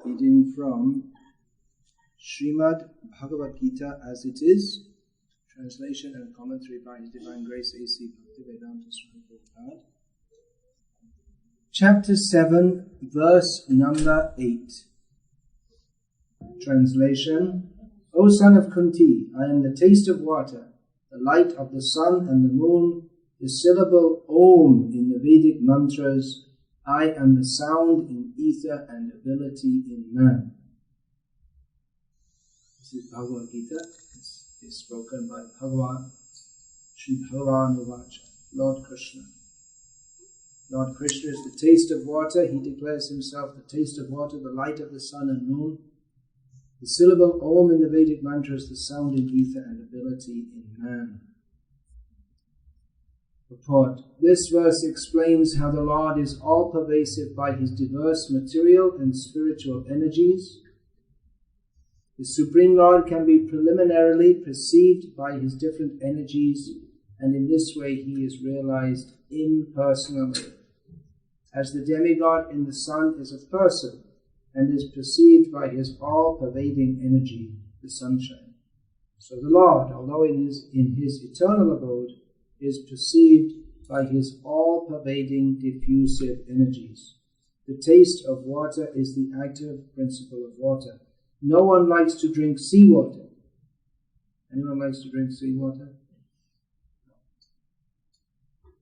Reading from Srimad Bhagavad Gita as it is, translation and commentary by His Divine Grace A.C. Bhaktivedanta Swami Prabhupada. Chapter 7, verse number 8. Translation: O son of Kunti, I am the taste of water, the light of the sun and the moon, the syllable Om in the Vedic mantras. I am the sound in ether and ability in man. This is Bhagavad Gita. This is spoken by Bhagavan, Sri Bhagavan Uvacha, Lord Krishna. Lord Krishna is the taste of water. He declares himself the taste of water, the light of the sun and moon. The syllable Om in the Vedic mantra is the sound in ether and ability in man. Purport. This verse explains how the Lord is all-pervasive by His diverse material and spiritual energies. The Supreme Lord can be preliminarily perceived by His different energies, and in this way He is realized impersonally. As the demigod in the sun is a person, and is perceived by His all-pervading energy, the sunshine. So the Lord, although in His eternal abode, is perceived by His all-pervading diffusive energies. The taste of water is the active principle of water. No one likes to drink seawater. Anyone likes to drink seawater?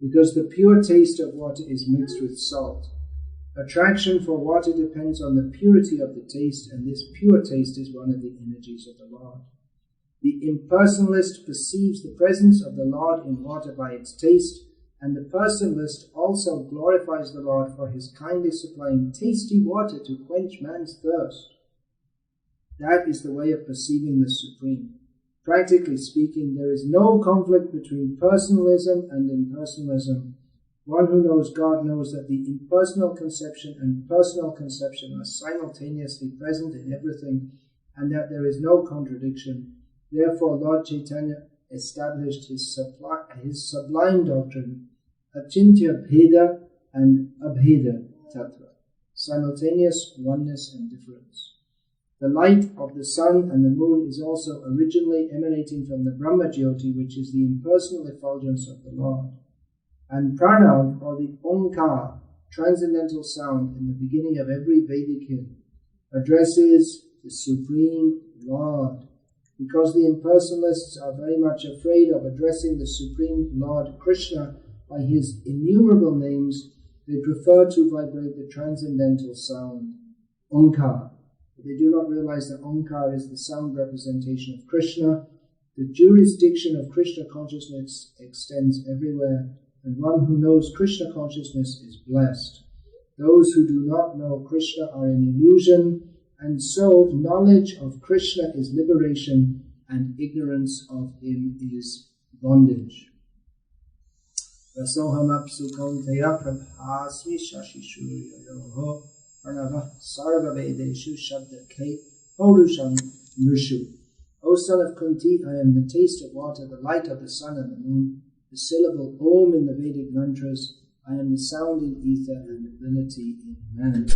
Because the pure taste of water is mixed with salt. Attraction for water depends on the purity of the taste, and this pure taste is one of the energies of the Lord. The impersonalist perceives the presence of the Lord in water by its taste, and the personalist also glorifies the Lord for His kindly supplying tasty water to quench man's thirst. That is the way of perceiving the Supreme. Practically speaking, there is no conflict between personalism and impersonalism. One who knows God knows that the impersonal conception and personal conception are simultaneously present in everything, and that there is no contradiction. Therefore, Lord Chaitanya established his sublime doctrine, Achintya Bheda and Abheda Tattva, simultaneous oneness and difference. The light of the sun and the moon is also originally emanating from the Brahma Jyoti, which is the impersonal effulgence of the Lord. And Pranav, or the Omkar, transcendental sound in the beginning of every Vedic hymn, addresses the Supreme Lord. Because the impersonalists are very much afraid of addressing the Supreme Lord Krishna by His innumerable names, they prefer to vibrate the transcendental sound, Omkar. But they do not realize that Omkar is the sound representation of Krishna. The jurisdiction of Krishna consciousness extends everywhere, and one who knows Krishna consciousness is blessed. Those who do not know Krishna are in illusion, and so knowledge of Krishna is liberation, and ignorance of Him is bondage. Vasoham apsu kaunteya prabhasmi shashishuryayoho pranava sarva vedeshu shabdake paurusham nrishu. O son of Kunti, I am the taste of water, the light of the sun and the moon, the syllable Om in the Vedic mantras. I am the sound in ether and ability in man.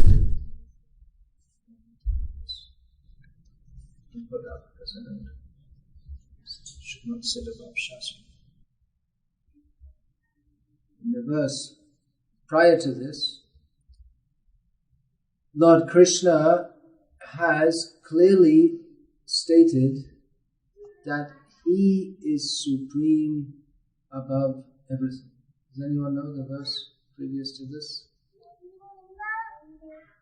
Put up as a note. Should not sit above Shastra. In the verse prior to this, Lord Krishna has clearly stated that He is supreme above everything. Does anyone know the verse previous to this?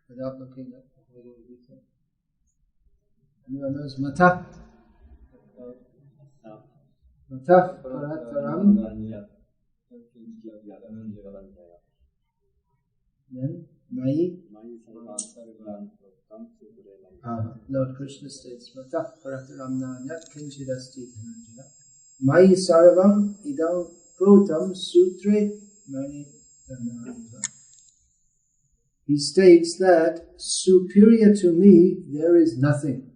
Without looking at the whole Gita. Anyone knows Mata? Mata Parataram. Then Mai. Lord Krishna states Mata Parataram Nanyat Kinchidasti Dhananjaya Mai Sarvam Idam Protam Sutre Mani Dhananjaya. He states that superior to me there is nothing.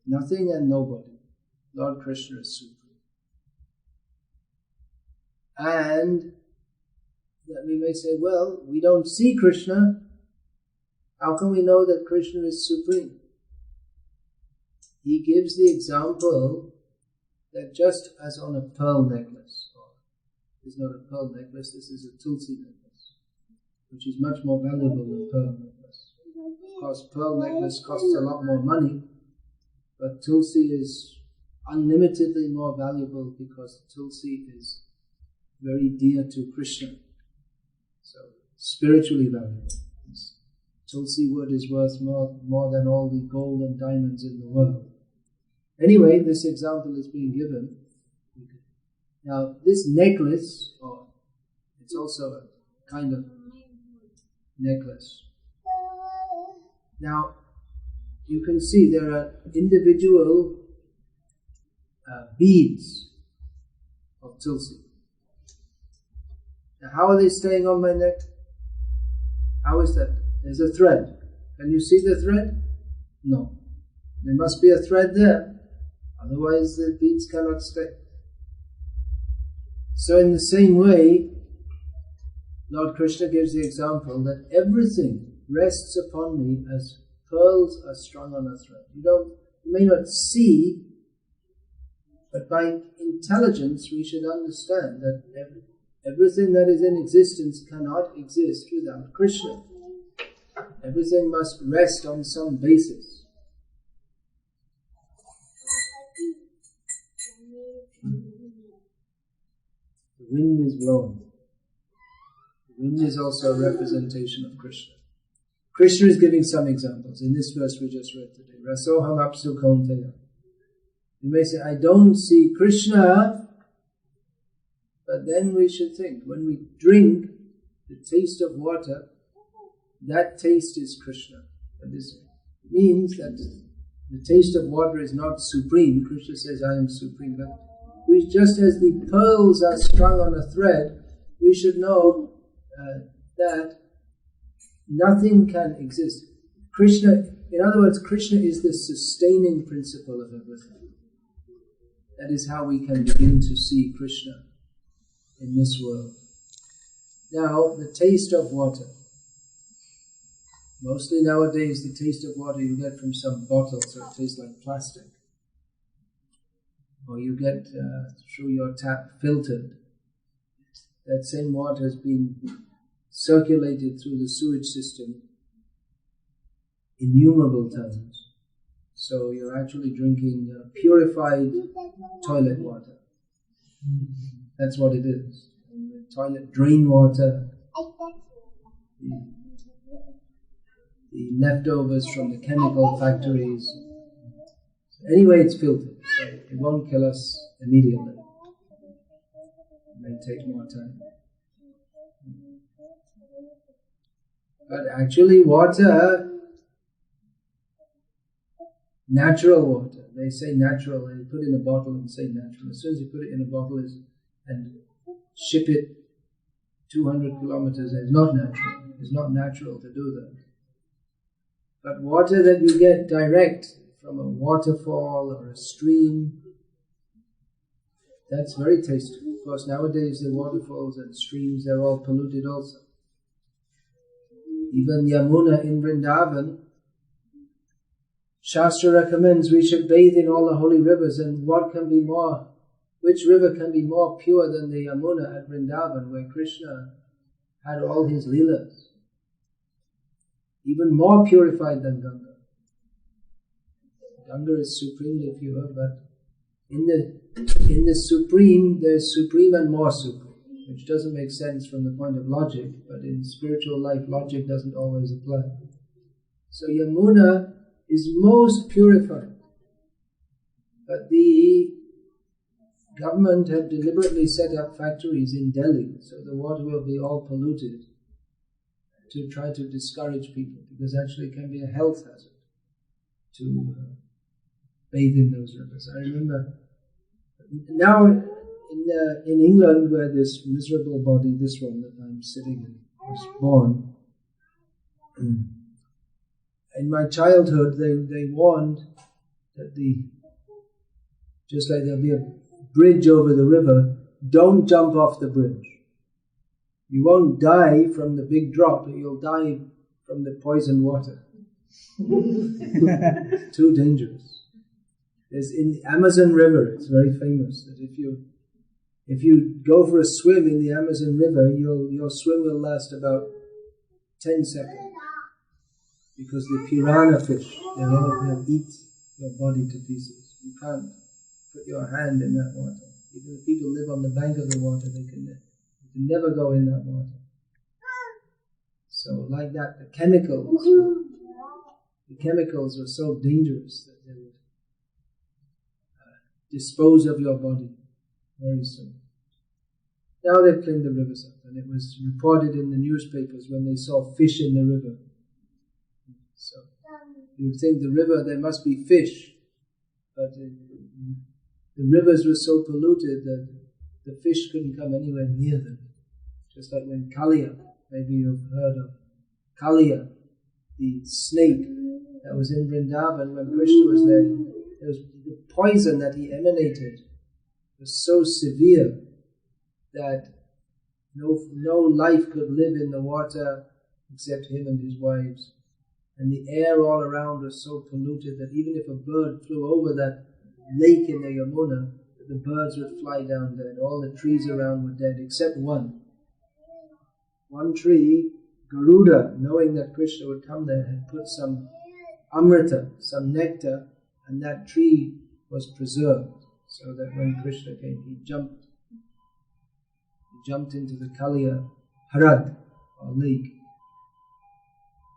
Nothing and nobody. Lord Krishna is supreme. And that we may say, well, we don't see Krishna, How can we know that Krishna is supreme? He gives the example that just as on a pearl necklace, it's not a pearl necklace, this is a tulsi necklace, which is much more valuable than pearl necklace. Of course, pearl necklace costs a lot more money, but tulsi is unlimitedly more valuable because tulsi is very dear to Krishna. So, spiritually valuable. Tulsi wood is worth more than all the gold and diamonds in the world. Anyway, this example is being given. Now, this necklace, it's also a kind of necklace. Now, you can see there are individual beads of tulsi. Now, how are they staying on my neck? How is that? There's a thread. Can you see the thread? No. There must be a thread there. Otherwise the beads cannot stay. So in the same way, Lord Krishna gives the example that everything rests upon me as pearls are strung on a thread. You may not see, but by intelligence we should understand that everything that is in existence cannot exist without Krishna. Everything must rest on some basis. The wind is blowing. The wind is also a representation of Krishna. Krishna is giving some examples in this verse we just read today. Rasoham apsu kaunteya. You may say, I don't see Krishna, but then we should think, when we drink the taste of water, that taste is Krishna. And this means that the taste of water is not supreme. Krishna says, I am supreme. But just as the pearls are strung on a thread, we should know that nothing can exist. Krishna, in other words, Krishna is the sustaining principle of everything. That is how we can begin to see Krishna in this world. Now, the taste of water. Mostly nowadays, the taste of water you get from some bottle, so it tastes like plastic. Or you get through your tap filtered. That same water has been circulated through the sewage system innumerable times. So you're actually drinking purified toilet water. That's what it is. Toilet drain water. The leftovers from the chemical factories. Anyway, it's filtered, so it won't kill us immediately. It may take more time. But actually water, natural water, they say natural, they put it in a bottle and say natural. As soon as you put it in a bottle and ship it 200 kilometers, it's not natural. It's not natural to do that. But water that you get direct from a waterfall or a stream, that's very tasty. Of course, nowadays the waterfalls and streams, they're all polluted also. Even Yamuna in Vrindavan, Shastra recommends we should bathe in all the holy rivers, and which river can be more pure than the Yamuna at Vrindavan, where Krishna had all his leelas? Even more purified than Ganga. Ganga is supremely pure, but in the supreme, there's supreme and more supreme, which doesn't make sense from the point of logic, but in spiritual life, logic doesn't always apply. So Yamuna is most purified, but the government have deliberately set up factories in Delhi, so the water will be all polluted to try to discourage people, because actually it can be a health hazard to bathe in those rivers. I remember now in England, where this miserable body, this one that I'm sitting in, was born. In my childhood, they warned that just like there'll be a bridge over the river, don't jump off the bridge. You won't die from the big drop, but you'll die from the poisoned water. Too dangerous. There's in the Amazon River, it's very famous that if you go for a swim in the Amazon River, your swim will last about 10 seconds. Because the piranha fish, they'll eat your body to pieces. You can't put your hand in that water. Even if people live on the bank of the water, they can never go in that water. So like that, the chemicals were so dangerous that they would dispose of your body very soon. Now they've cleaned the rivers up, and it was reported in the newspapers when they saw fish in the river. So you would think the river, there must be fish, but the rivers were so polluted that the fish couldn't come anywhere near them. Just like when Kaliya, maybe you've heard of Kaliya, the snake that was in Vrindavan when Krishna was there. The poison that he emanated was so severe that no life could live in the water except him and his wives. And the air all around was so polluted that even if a bird flew over that lake in the Yamuna, the birds would fly down dead. All the trees around were dead except one. One tree, Garuda, knowing that Krishna would come there, had put some amrita, some nectar, and that tree was preserved, so that when Krishna came, he jumped into the Kaliya Harad, or lake.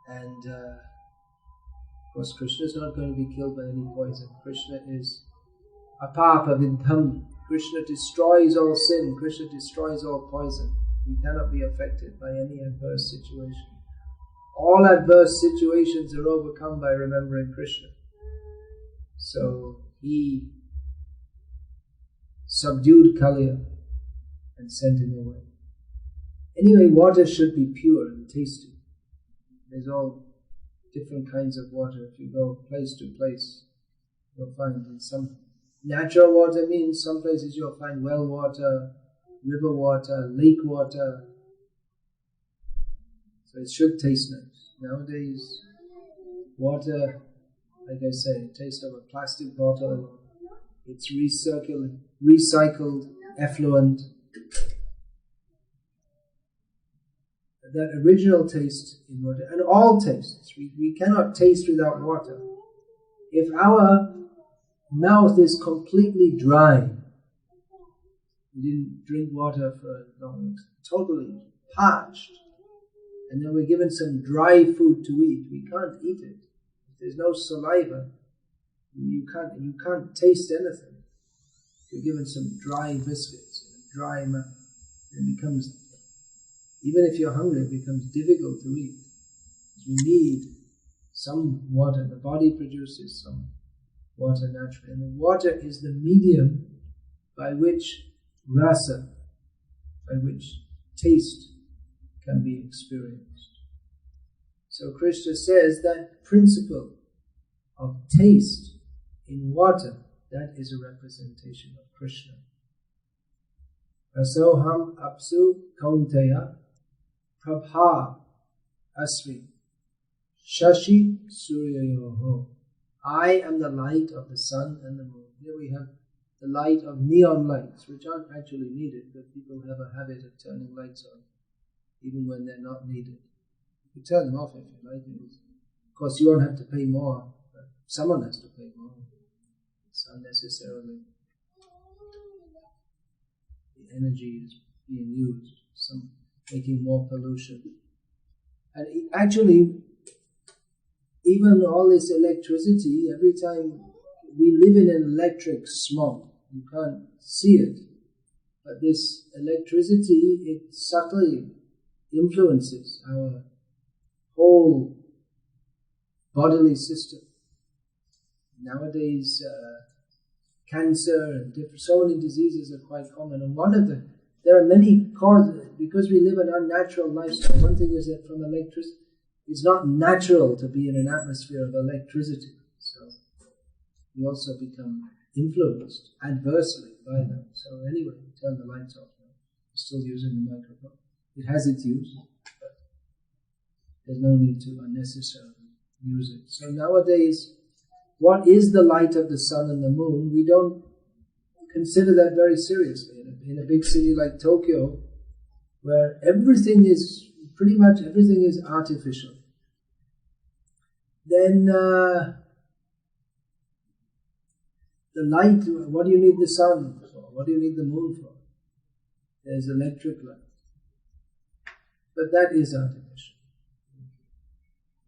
And of course Krishna is not going to be killed by any poison. Krishna is apapa vidham. Krishna destroys all sin. Krishna destroys all poison. He cannot be affected by any adverse situation. All adverse situations are overcome by remembering Krishna. So he subdued Kaliya and sent him away. Anyway, water should be pure and tasty. There's all different kinds of water. If you go place to place, you'll find in some natural water means some places you'll find well water, river water, lake water. So it should taste nice. Nowadays, water, like I say, it tastes of a plastic bottle. It's recycled effluent. That original taste in water, and all tastes, we cannot taste without water. If our mouth is completely dry, we didn't drink water for long, totally parched, and then we're given some dry food to eat, we can't eat it. If there's no saliva, you can't taste anything. If you're given some dry biscuits and a dry mouth, it becomes, even if you're hungry, it becomes difficult to eat. We need some water. The body produces some water naturally. And the water is the medium by which rasa, by which taste can be experienced. So Krishna says that principle of taste in water, that is a representation of Krishna. Rasoham apsu kaunteya prabha asmi shashi suryayoho. I am the light of the sun and the moon. Here we have the light of neon lights, which aren't actually needed, but people have a habit of turning lights on, even when they're not needed. You can turn them off if you like. Of course, you won't have to pay more, but someone has to pay more. It's unnecessarily. The energy is being used, making more pollution. And actually, even all this electricity, every time we live in an electric smog, you can't see it, but this electricity, it subtly influences our whole bodily system. Nowadays, cancer and so many diseases are quite common, and there are many causes, because we live an unnatural lifestyle. One thing is that from electricity, it's not natural to be in an atmosphere of electricity, so we also become influenced adversely by that. So anyway, we turn the lights off now. We're still using the microphone. It has its use, but there's no need to unnecessarily use it. So nowadays, what is the light of the sun and the moon? We don't consider that very seriously. In a big city like Tokyo, where pretty much everything is artificial, then the light, what do you need the sun for? What do you need the moon for? There's electric light. But that is artificial.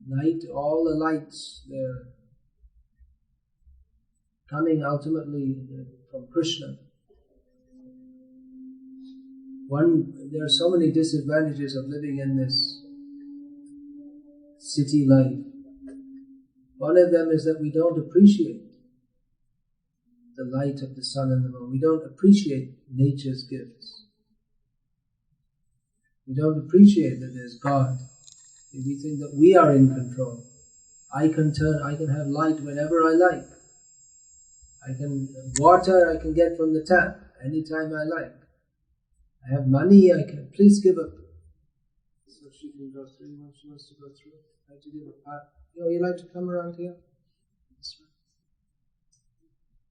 Light, all the lights, they're coming ultimately from Krishna. There are so many disadvantages of living in this city life. One of them is that we don't appreciate the light of the sun and the moon. We don't appreciate nature's gifts. We don't appreciate that there's God. We think that we are in control. I can have light whenever I like. Water I can get from the tap anytime I like. I have money, please give up. So she can go through when she wants to go through. I have to give a part. You like to come around here? That's right.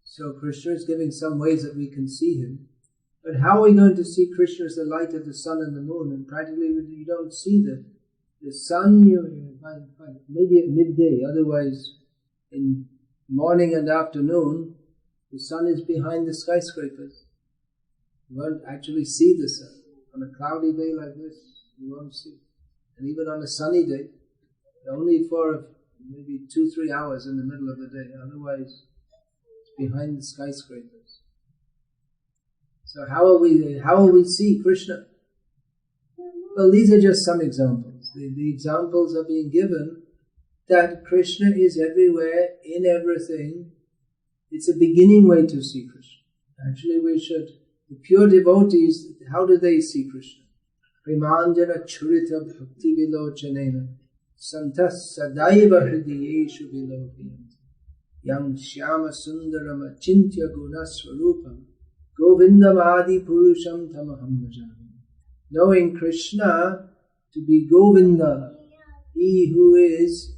So Krishna is giving some ways that we can see him. But how are we going to see Krishna as the light of the sun and the moon? And practically you don't see the sun, you find maybe at midday, otherwise in morning and afternoon, the sun is behind the skyscrapers. You won't actually see the sun. On a cloudy day like this, you won't see. And even on a sunny day, only for maybe 2-3 hours in the middle of the day. Otherwise, it's behind the skyscrapers. So how will we see Krishna? Well, these are just some examples. The examples are being given that Krishna is everywhere, in everything. It's a beginning way to see Krishna. Actually, the pure devotees, how do they see Krishna? Premanjana churita bhakti vilochanena santas sadaiva hridiyeshu vilokiyanti yang shyama sundaram achintya gunasvarupam govindam adi purusham tamaham bhajami. Knowing Krishna to be Govinda, he who is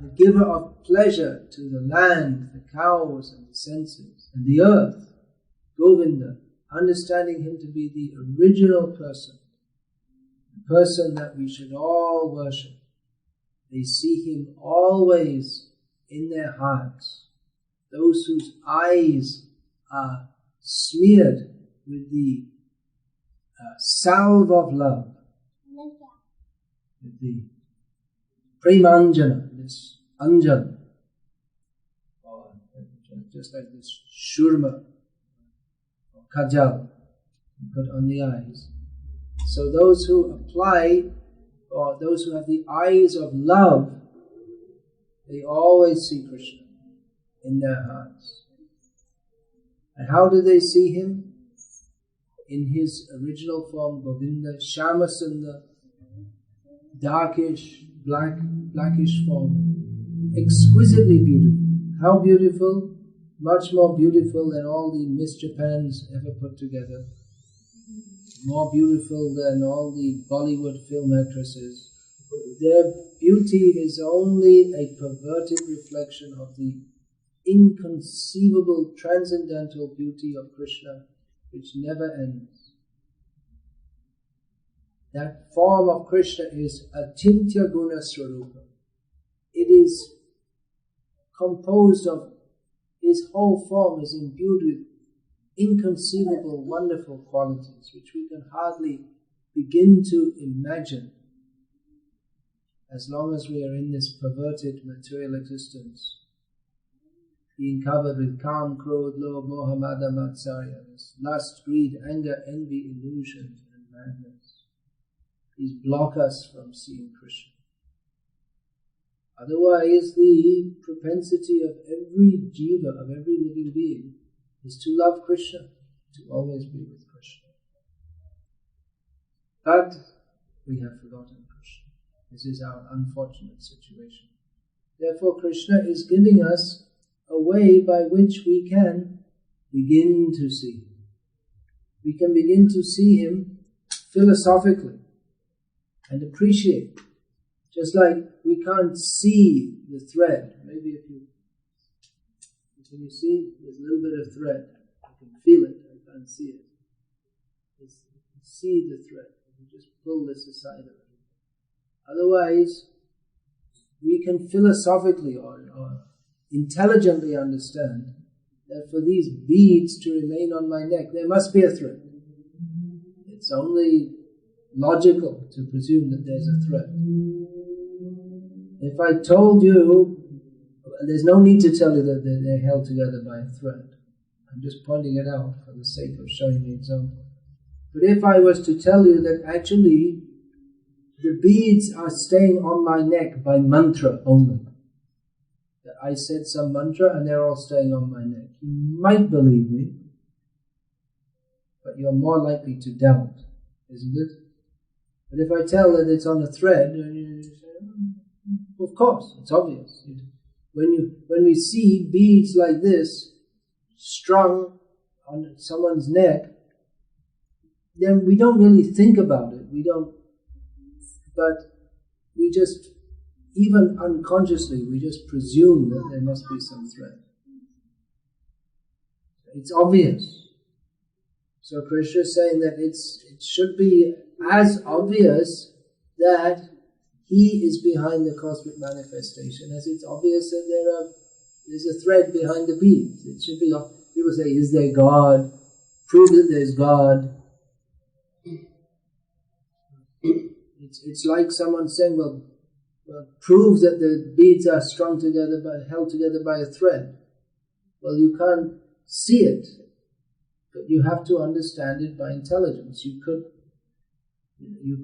the giver of pleasure to the land, the cows and the senses, and the earth, Govinda, understanding him to be the original person, the person that we should all worship. They see him always in their hearts. Those whose eyes are smeared with the salve of love, with the premanjana, this anjan, or just like this shurma, or kajal, put on the eyes. So those who apply, or those who have the eyes of love, they always see Krishna in their hearts. And how do they see him? In his original form, Govinda, Shyama Sundar, darkish, blackish form, exquisitely beautiful. How beautiful? Much more beautiful than all the Miss Japans ever put together. More beautiful than all the Bollywood film actresses. Their beauty is only a perverted reflection of the inconceivable transcendental beauty of Krishna, which never ends. That form of Krishna is Achintya Guna Swarupa. It is composed of, his whole form is imbued with inconceivable, wonderful qualities, which we can hardly begin to imagine as long as we are in this perverted material existence, being covered with kam, krodh, lobh, moha, mada, matsarya, lust, greed, anger, envy, illusion, and madness. These block us from seeing Krishna. Otherwise, the propensity of every jiva, of every living being, is to love Krishna, to always be with Krishna. But we have forgotten Krishna. This is our unfortunate situation. Therefore, Krishna is giving us a way by which we can begin to see him. We can begin to see him philosophically and appreciate Just like we can't see the thread. Maybe when you see there's a little bit of thread, I can feel it, I can't see it. You see the thread, you just pull this aside of it. Otherwise, we can philosophically or intelligently understand that for these beads to remain on my neck, there must be a thread. It's only logical to presume that there's a thread. If I told you, there's no need to tell you that they're held together by a thread. I'm just pointing it out for the sake of showing the example. But if I was to tell you that actually the beads are staying on my neck by mantra only, that I said some mantra and they're all staying on my neck, you might believe me, but you're more likely to doubt, isn't it? But if I tell that it's on a thread, you say, oh, of course, it's obvious. When we see beads like this strung on someone's neck, then we don't really think about it. But we just, even unconsciously, we just presume that there must be some thread. It's obvious. So Krishna is saying that it should be as obvious that He is behind the cosmic manifestation as it's obvious that there's a thread behind the beads. It should be, people say, is there God? Prove that there's God. It's like someone saying, well, prove that the beads are strung together, held together by a thread. Well, you can't see it, but you have to understand it by intelligence. You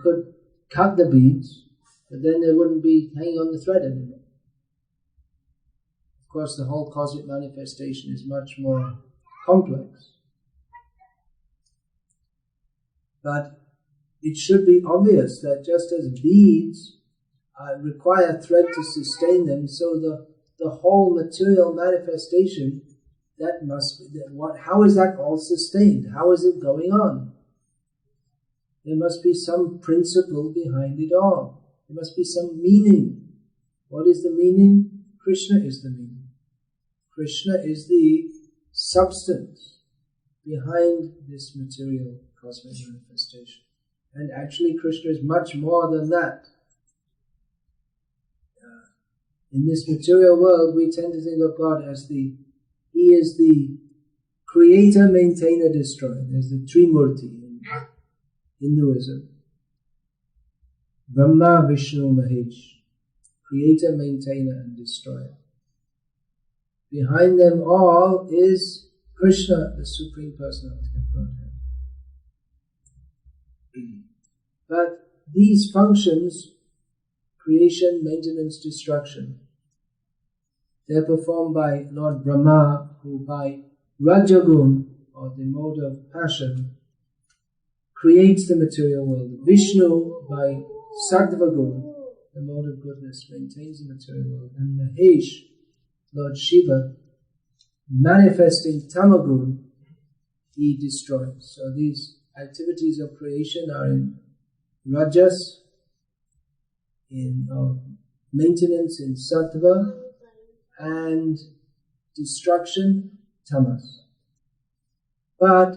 could cut the beads, but then they wouldn't be hanging on the thread anymore. Of course, the whole cosmic manifestation is much more complex. But it should be obvious that just as beads require thread to sustain them, so the whole material manifestation, how is that all sustained? How is it going on? There must be some principle behind it all. There must be some meaning. What is the meaning? Krishna is the meaning. Krishna is the substance behind this material cosmic manifestation. And actually Krishna is much more than that. In this material world, we tend to think of God as He is the creator, maintainer, destroyer. There's the Trimurti in Hinduism. Brahma, Vishnu, Mahesh. Creator, maintainer, and destroyer. Behind them all is Krishna, the Supreme Personality of Godhead. But these functions, creation, maintenance, destruction, they're performed by Lord Brahma, who by Rajagun, or the mode of passion, creates the material world. Vishnu, by Sattvagun, the mode of goodness, maintains the material world. And Mahesh, Lord Shiva, manifesting Tamagun, he destroys. So these activities of creation are in Rajas, in maintenance in Sattva, and destruction, Tamas. But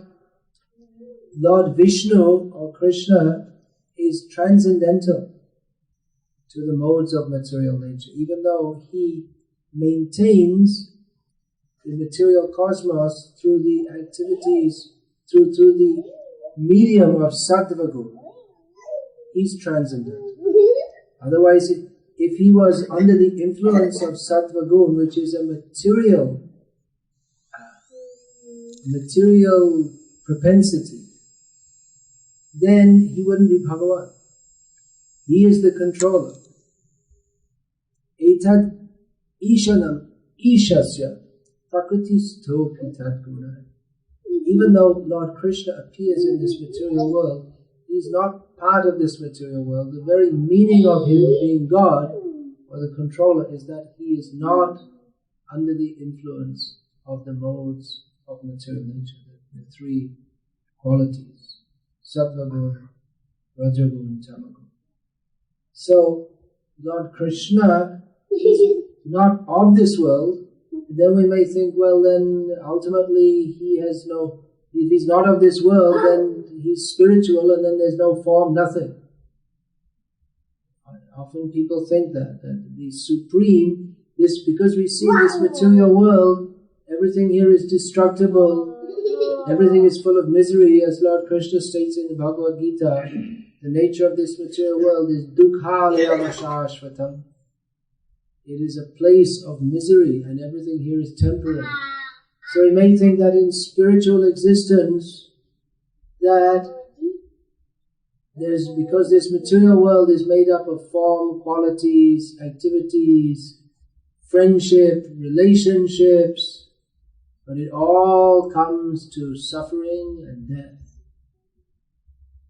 Lord Vishnu or Krishna is transcendental to the modes of material nature, even though he maintains the material cosmos through the activities, through the medium of Sattva Guna. He's transcendent. Otherwise, if he was under the influence of Sattva Guna, which is a material propensity, then he wouldn't be Bhagavan. He is the controller. Etad Ishanam Ishasya Prakritisto Pitad Guna. Even though Lord Krishna appears in this material world, he's not part of this material world. The very meaning of him being God, or the controller, is that he is not under the influence of the modes of material nature, the three qualities, Sattva Guna, Rajagun, and Tamagun. So, Lord Krishna is not of this world, then we may think, well then ultimately he has no, if he's not of this world then he's spiritual and then there's no form, nothing. Often people think that the Supreme, this, because we see this material world, everything here is destructible, everything is full of misery, as Lord Krishna states in the Bhagavad Gita. The nature of this material world is dukkha-layamashashvatam. It is a place of misery and everything here is temporary. So we may think that in spiritual existence, that there's, because this material world is made up of form, qualities, activities, friendship, relationships, but it all comes to suffering and death.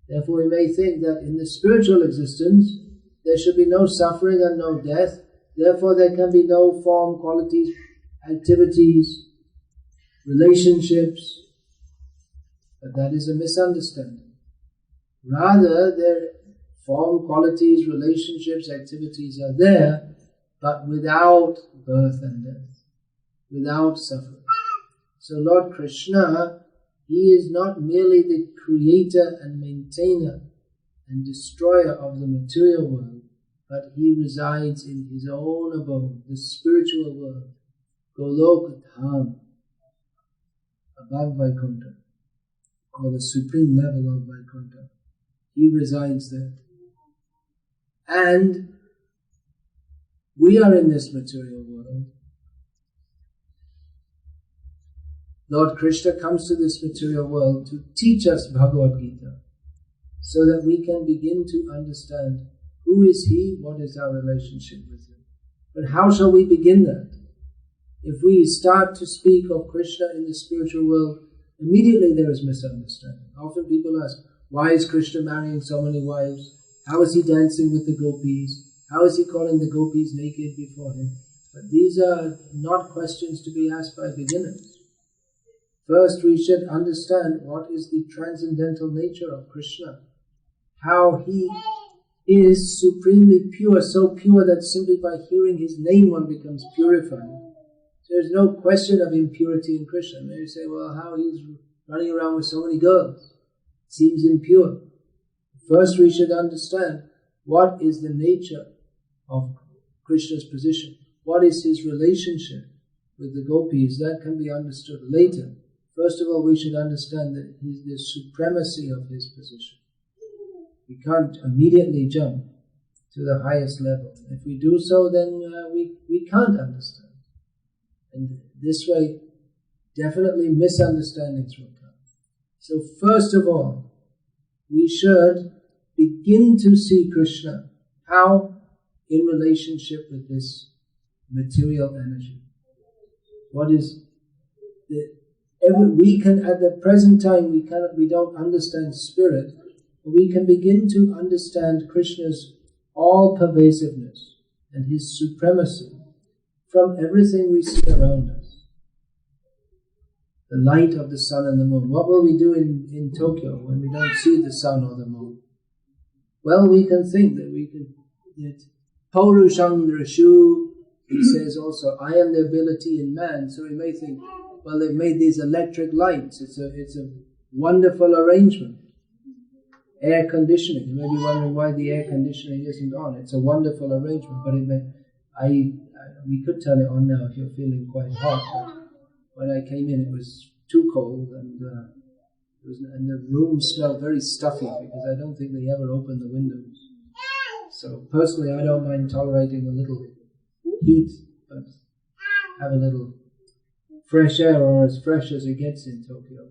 Therefore we may think that in the spiritual existence there should be no suffering and no death. Therefore there can be no form, qualities, activities, relationships. But that is a misunderstanding. Rather, their form, qualities, relationships, activities are there, but without birth and death, without suffering. So Lord Krishna, he is not merely the creator and maintainer and destroyer of the material world, but he resides in his own abode, the spiritual world, Goloka Dham, above Vaikuntha, or the supreme level of Vaikuntha. He resides there. And we are in this material world. Lord Krishna comes to this material world to teach us Bhagavad Gita, so that we can begin to understand who is He, what is our relationship with Him. But how shall we begin that? If we start to speak of Krishna in the spiritual world, immediately there is misunderstanding. Often people ask, why is Krishna marrying so many wives? How is he dancing with the gopis? How is he calling the gopis naked before him? But these are not questions to be asked by beginners. First we should understand what is the transcendental nature of Krishna. How he is supremely pure, so pure that simply by hearing his name one becomes purified. There's no question of impurity in Krishna. Maybe you say, well, how he's running around with so many girls? Seems impure. First we should understand what is the nature of Krishna's position. What is his relationship with the gopis? That can be understood later. First of all, we should understand that the supremacy of his position. We can't immediately jump to the highest level. If we do so, then we can't understand. And this way, definitely misunderstandings will come. So first of all, we should begin to see Krishna. How? In relationship with this material energy. What is we can, at the present time, we don't understand spirit, but we can begin to understand Krishna's all-pervasiveness and his supremacy from everything we see around us. The light of the sun and the moon. What will we do in Tokyo when we don't see the sun or the moon? Well, we can think that Paurusham Drishu, he says also, I am the ability in man. So we may think, well, they've made these electric lights. It's a wonderful arrangement. Air conditioning. You may be wondering why the air conditioning isn't on. It's a wonderful arrangement, but we could turn it on now if you're feeling quite hot. When I came in, it was too cold, and the room smelled very stuffy because I don't think they ever opened the windows. So personally, I don't mind tolerating a little heat, but have a little fresh air, or as fresh as it gets in Tokyo,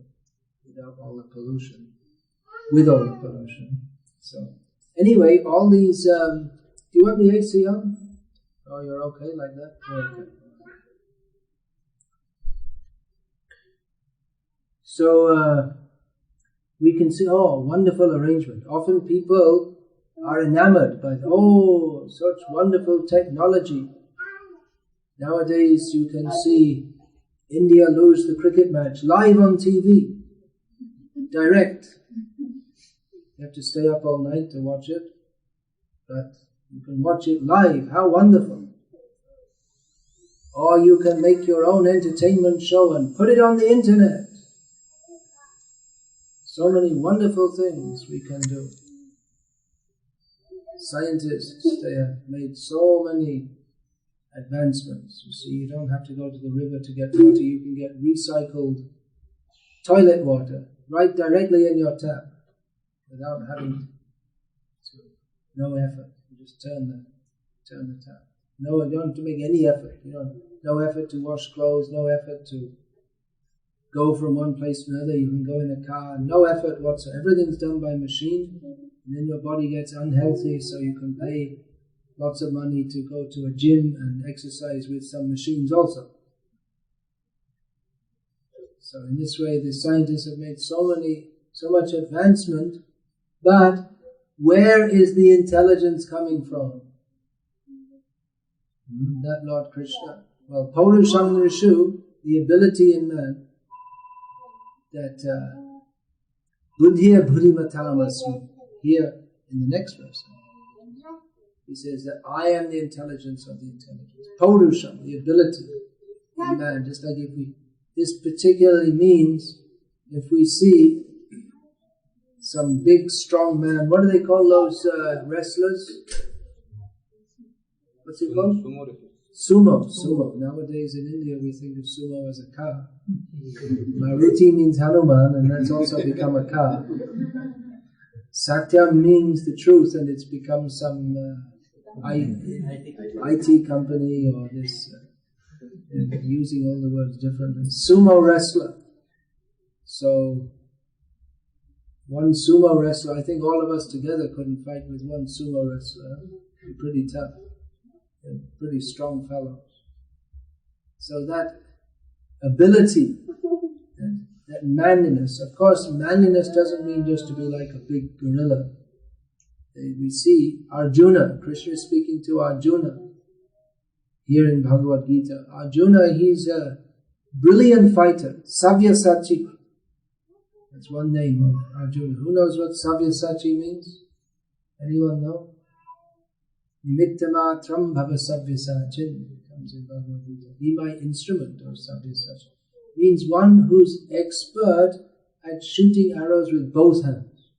without all the pollution, with all the pollution. So anyway, all these. Do you have the AC on? Oh, you're okay like that? You're okay. So we can see, wonderful arrangement. Often people are enamored by, such wonderful technology. Nowadays you can see India lose the cricket match live on TV, direct. You have to stay up all night to watch it, but You can watch it live. How wonderful. Or you can make your own entertainment show and put it on the internet. So many wonderful things we can do. Scientists, they have made so many advancements. You see, you don't have to go to the river to get water. You can get recycled toilet water right directly in your tap without having to, no effort. You just turn the tap. No, you don't have to make any effort. No effort to wash clothes, no effort to go from one place to another. You can go in a car, no effort whatsoever. Everything's done by machine, and then your body gets unhealthy, so you can pay lots of money to go to a gym and exercise with some machines also. So in this way, the scientists have made so much advancement, but where is the intelligence coming from? That Lord Krishna. Well, Paurusham Rishu, the ability in man, that Buddhiya Buddhimatamasmi, here in the next verse, he says that I am the intelligence of the intelligence. Paurusham, the ability in man, just like this particularly means if we see some big strong man, what do they call those wrestlers? What's it called? Sumo. Nowadays in India we think of sumo as a car. Maruti means Hanuman, and that's also become a car. Satyam means the truth, and it's become some IT company or this, using all the words differently. Sumo wrestler. So, one sumo wrestler, I think all of us together couldn't fight with one sumo wrestler. It'd be pretty tough. Pretty strong fellows. So that ability, that manliness, of course manliness doesn't mean just to be like a big gorilla. We see Arjuna, Krishna is speaking to Arjuna here in Bhagavad Gita. Arjuna, he's a brilliant fighter, Savyasachi. That's one name of Arjuna. Who knows what Savyasachi means? Anyone know? Nimittamatram bhava savyasachin comes in Bhagavad Gita. Be my instrument, or savyasachin. Means one who's expert at shooting arrows with both hands.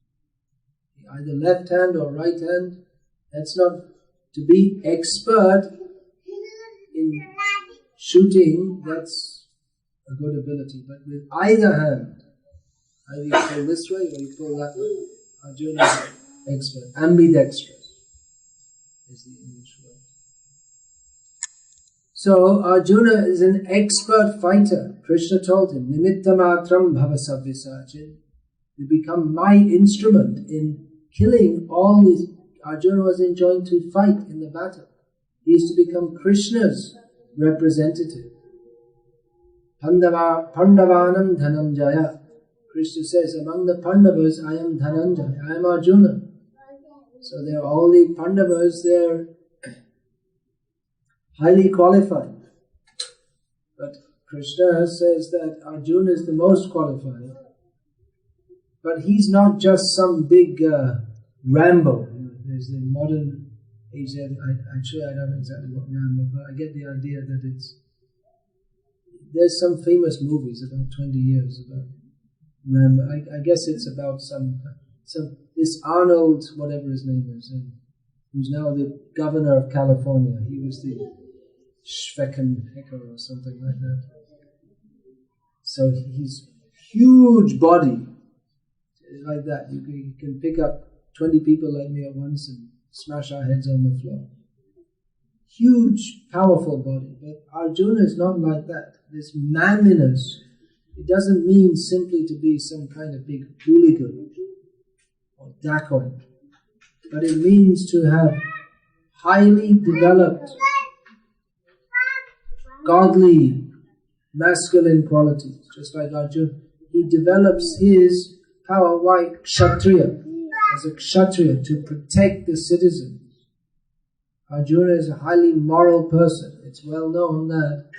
Either left hand or right hand. That's not to be expert in shooting, that's a good ability. But with either hand, either you pull this way or you pull that way. Arjuna is expert, ambidextrous. Is the English word. So Arjuna is an expert fighter. Krishna told him, Nimittamatram bhava savyasachin. You become my instrument in killing all these. Arjuna was enjoined to fight in the battle. He is to become Krishna's representative. Pandavanam Dhananjaya. Krishna says, among the Pandavas, I am Dhananjaya, I am Arjuna. So they're all the Pandavas, they're highly qualified. But Krishna says that Arjuna is the most qualified. But he's not just some big Rambo. There's the modern age, actually I don't know exactly what Rambo, but I get the idea that there's some famous movies about 20 years about Rambo. I guess it's about some this Arnold, whatever his name is, who's now the governor of California. He was the Schweckenhecker or something like that. So he's huge body, like that. You can pick up 20 people like me at once and smash our heads on the floor. Huge, powerful body. But Arjuna is not like that. This manliness, it doesn't mean simply to be some kind of big hooligan or dacoit, but it means to have highly developed godly masculine qualities, just like Arjuna. He develops his power like Kshatriya, as a Kshatriya, to protect the citizens. Arjuna is a highly moral person. It's well known that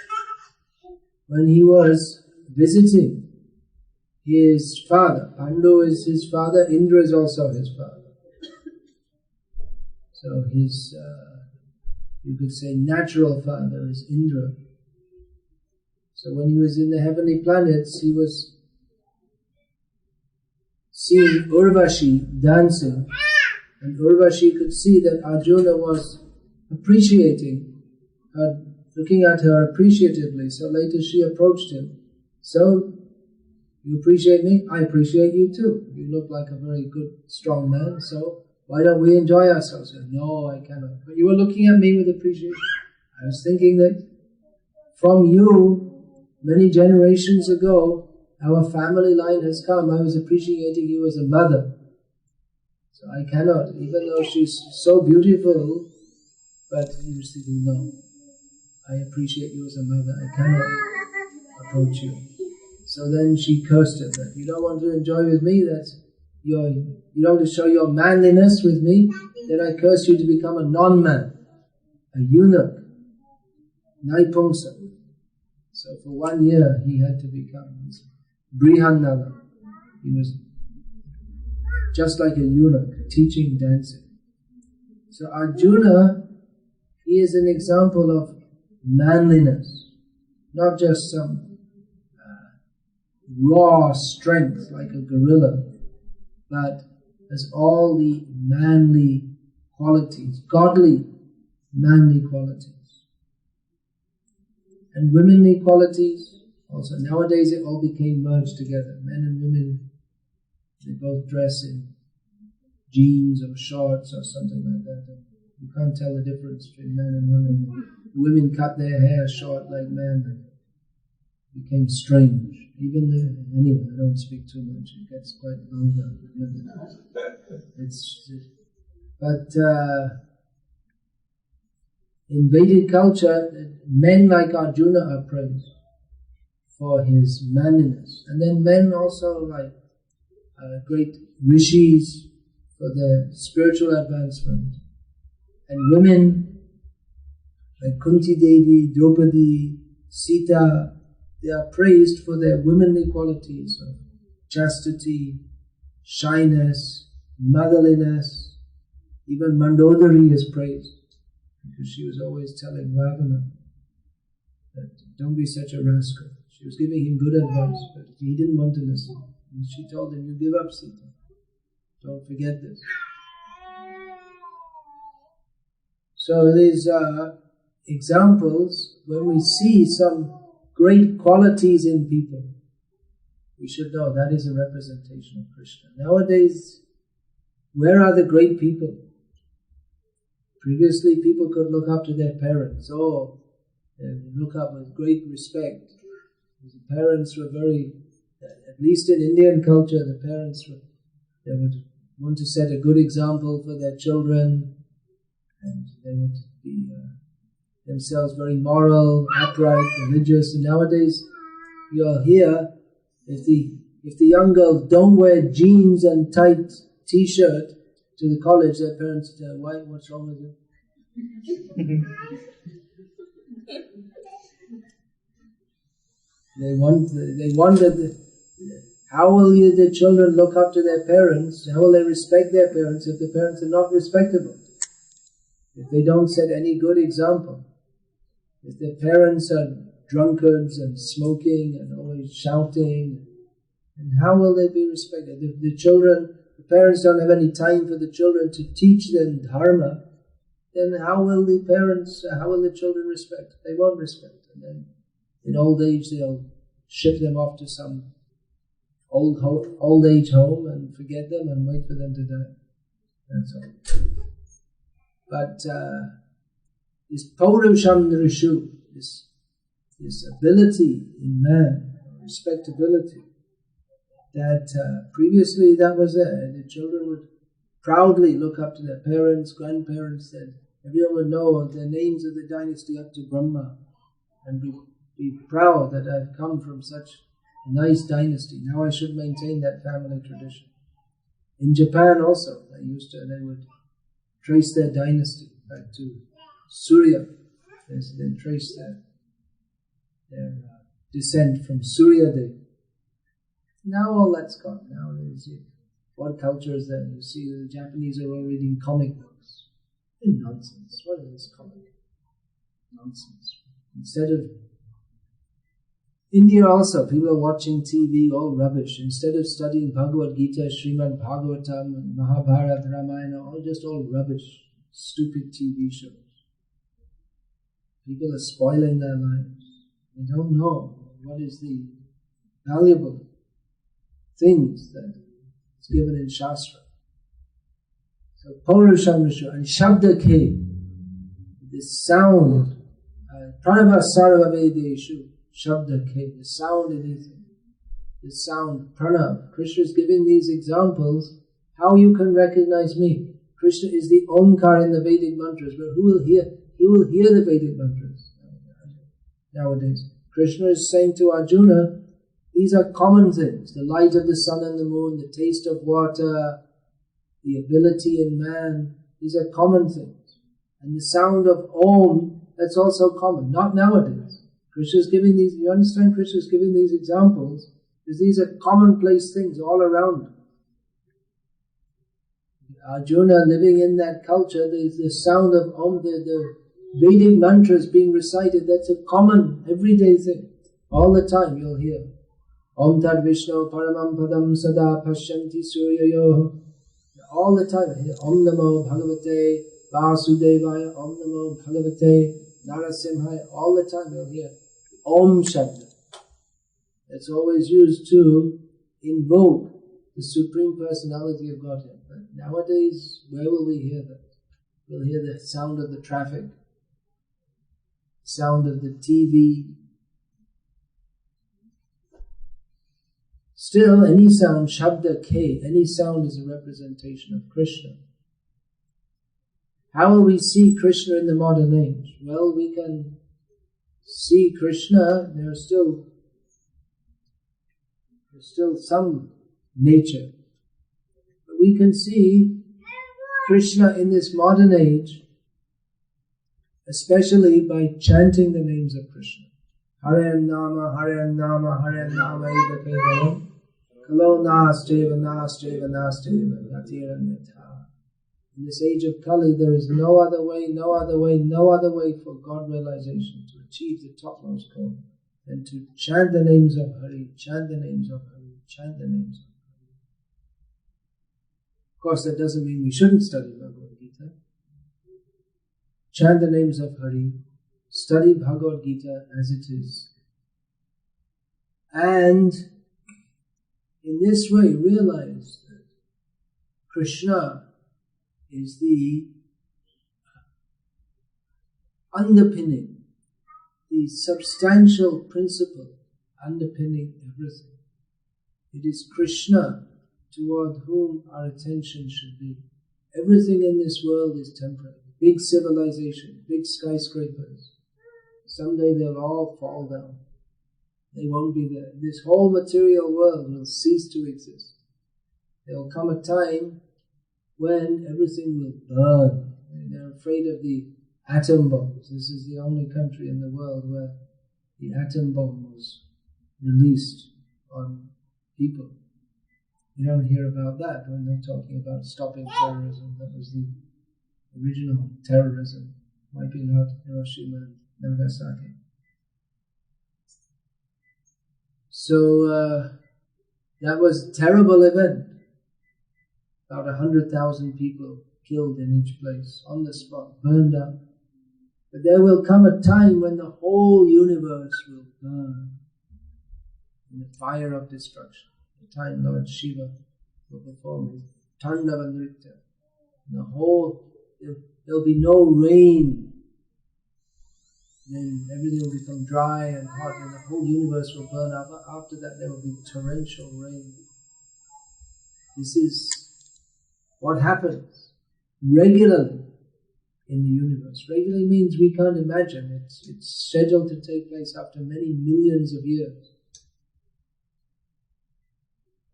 when he was visiting his father, Pandu is his father, Indra is also his father. So his, you could say, natural father is Indra. So when he was in the heavenly planets, he was seeing Urvashi dancing, and Urvashi could see that Arjuna was appreciating her, looking at her appreciatively. So later she approached him. So, you appreciate me? I appreciate you too. You look like a very good, strong man, so why don't we enjoy ourselves? Said, no, I cannot. But you were looking at me with appreciation. I was thinking that from you, many generations ago, our family line has come. I was appreciating you as a mother. So I cannot, even though she's so beautiful, but he was thinking, no, I appreciate you as a mother. I cannot approach you. So then she cursed him that you don't want to enjoy with me, you don't want to show your manliness with me, then I curse you to become a non-man, a eunuch, naipungsa. So for 1 year he had to become Brihannala. He was just like a eunuch, teaching dancing. So Arjuna, he is an example of manliness, not just some raw strength like a gorilla, but has all the manly qualities, godly manly qualities. And womanly qualities also. Nowadays it all became merged together. Men and women, they both dress in jeans or shorts or something like that. You can't tell the difference between men and women. Women cut their hair short like men. It became strange. Even the, anyway, I don't speak too much. It gets quite vulgar. In Vedic culture, men like Arjuna are praised for his manliness. And then men also like great rishis for their spiritual advancement. And women like Kunti Devi, Draupadi, Sita, they are praised for their womanly qualities of chastity, shyness, motherliness. Even Mandodari is praised because she was always telling Ravana that don't be such a rascal. She was giving him good advice, but he didn't want to listen. And she told him, you give up, Sita. Don't forget this. So these are examples when we see some great qualities in people, we should know that is a representation of Krishna. Nowadays, where are the great people? Previously, people could look up to their parents. They look up with great respect. The parents were very, at least in Indian culture, the parents they would want to set a good example for their children, and they would be themselves very moral, upright, religious. And nowadays, you'll hear if the young girls don't wear jeans and tight t-shirt to the college, their parents tell, why? What's wrong with you? They wonder how will the children look up to their parents? How will they respect their parents if the parents are not respectable? If they don't set any good example? If their parents are drunkards and smoking and always shouting, and how will they be respected? If the parents don't have any time for the children to teach them dharma, then how will the children respect? They won't respect. And then in old age they'll ship them off to some old age home and forget them and wait for them to die. That's all. But this Paurusham Nrishu, this ability in man, respectability, that previously that was there. The children would proudly look up to their parents, grandparents, that everyone would know the names of the dynasty up to Brahma and be proud that I've come from such a nice dynasty. Now I should maintain that family tradition. In Japan also, they would trace their dynasty back to Surya. They trace their descent from Surya Dev. Now all that's gone. Now what culture is there? You see the Japanese are all reading comic books. Nonsense. What is this comic? Nonsense. Instead of India also, people are watching TV, all rubbish. Instead of studying Bhagavad Gita, Srimad Bhagavatam, Mahabharata, Ramayana, all rubbish, stupid TV shows. People are spoiling their lives. They don't know what is the valuable things that is given in Shastra. So, Paurushamrishu and Shabda Ke, this sound, Pranava Sarva Vedeshu, Shabda Ke, the sound in anything. The sound, Pranav. Krishna is giving these examples, how you can recognize me. Krishna is the Omkar in the Vedic mantras, but who will hear? He will hear the Vedic mantras nowadays. Krishna is saying to Arjuna, these are common things. The light of the sun and the moon, the taste of water, the ability in man, these are common things. And the sound of Om, that's also common, not nowadays. Krishna is giving these, you understand, Krishna is giving these examples because these are commonplace things all around. Arjuna living in that culture, the sound of Om, the Vedic mantras being recited, that's a common, everyday thing. All the time you'll hear. Om Tad Vishnu Paramam Padam Sada Pashyanti Suryayo. All the time I hear Om Namo Bhagavate Vasudevaya, Om Namo Bhagavate Narasimhaya. All the time you'll hear Om Shabda. It's always used to invoke the Supreme Personality of Godhead. But nowadays, where will we hear that? We'll hear the sound of the traffic, sound of the TV. Still, any sound, Shabda Ke, any sound is a representation of Krishna. How will we see Krishna in the modern age? Well, we can see Krishna, there's still some nature. But we can see Krishna in this modern age, especially by chanting the names of Krishna. Hare Nama, Hare Nama, Hare Nama, Eva Kevalam, Kalo Nasteva, Nasteva, Nasteva, Natiranyata. In this age of Kali, there is no other way, no other way, no other way for God realization, to achieve the topmost goal, than to chant the names of Hari, chant the names of Hari, chant the names of Hari. Of course, that doesn't mean we shouldn't study Bhagavad Gita. Chant the names of Hari, study Bhagavad Gita as it is. And in this way, realize that Krishna is the underpinning, the substantial principle underpinning everything. It is Krishna toward whom our attention should be. Everything in this world is temporary. Big civilization, big skyscrapers. Someday they'll all fall down. They won't be there. This whole material world will cease to exist. There will come a time when everything will burn. They're afraid of the atom bombs. This is the only country in the world where the atom bomb was released on people. You don't hear about that when they're talking about stopping terrorism. That was the original terrorism, wiping out Hiroshima and Nagasaki. So that was a terrible event. About 100,000 people killed in each place, on the spot, burned up. But there will come a time when the whole universe will burn in the fire of destruction. The time Lord Shiva will perform his Tandava Nritya. The whole, there'll be no rain. Then everything will become dry and hot and the whole universe will burn up. After that there will be torrential rain. This is what happens regularly in the universe. Regularly means we can't imagine. It's scheduled to take place after many millions of years.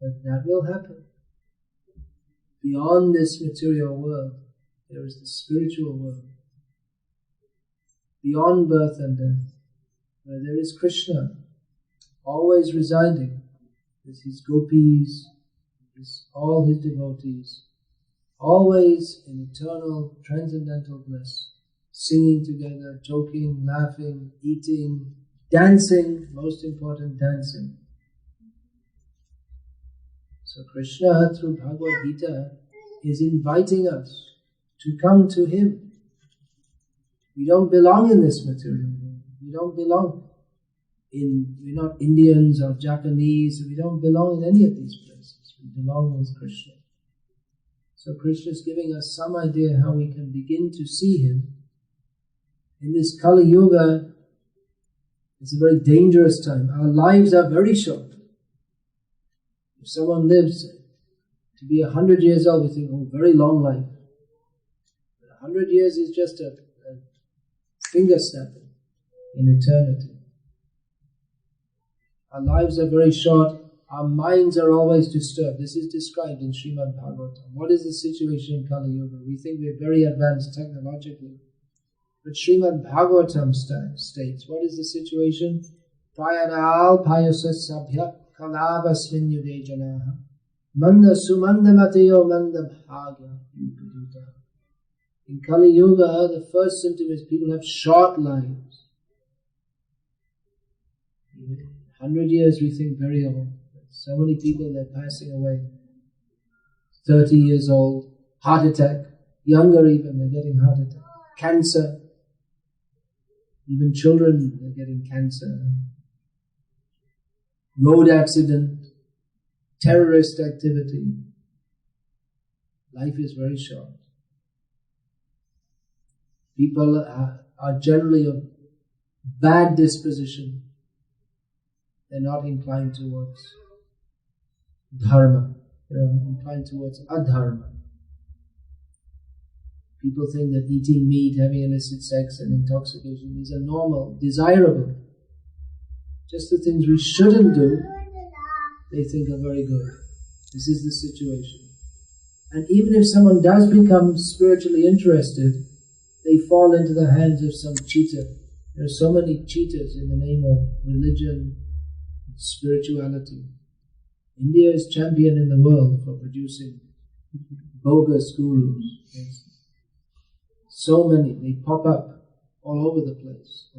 But that will happen. Beyond this material world, there is the spiritual world. Beyond birth and death, where there is Krishna, always residing with his gopis, all his devotees, always in eternal, transcendental bliss, singing together, joking, laughing, eating, dancing, most important, dancing. So Krishna, through Bhagavad Gita, is inviting us to come to Him. We don't belong in this material world. We don't belong we're not Indians or Japanese. We don't belong in any of these places. We belong with Krishna. So Krishna is giving us some idea how we can begin to see Him. In this Kali Yuga, it's a very dangerous time. Our lives are very short. If someone lives to be 100 years old, we think, oh, very long life. But 100 years is just a finger snapping in eternity. Our lives are very short. Our minds are always disturbed. This is described in Srimad Bhagavatam. What is the situation in Kali Yuga? We think we're very advanced technologically. But Srimad Bhagavatam states, what is the situation? Prayanal payasas sabhya kalavasmin yuge janaha manda sumanda matayo manda bhagya yupaduta. In Kali Yuga, the first symptom is people have short lives. 100 years we think very old. So many people, they're passing away. 30 years old, heart attack, younger even, they're getting heart attack. Cancer, even children, they're getting cancer. Road accident, terrorist activity. Life is very short. People are generally of bad disposition. They're not inclined towards dharma. They're inclined towards adharma. People think that eating meat, having illicit sex and intoxication, these are normal, desirable. Just the things we shouldn't do, they think are very good. This is the situation. And even if someone does become spiritually interested, they fall into the hands of some cheater. There are so many cheaters in the name of religion, spirituality. India is champion in the world for producing bogus gurus. Yes. So many, they pop up all over the place.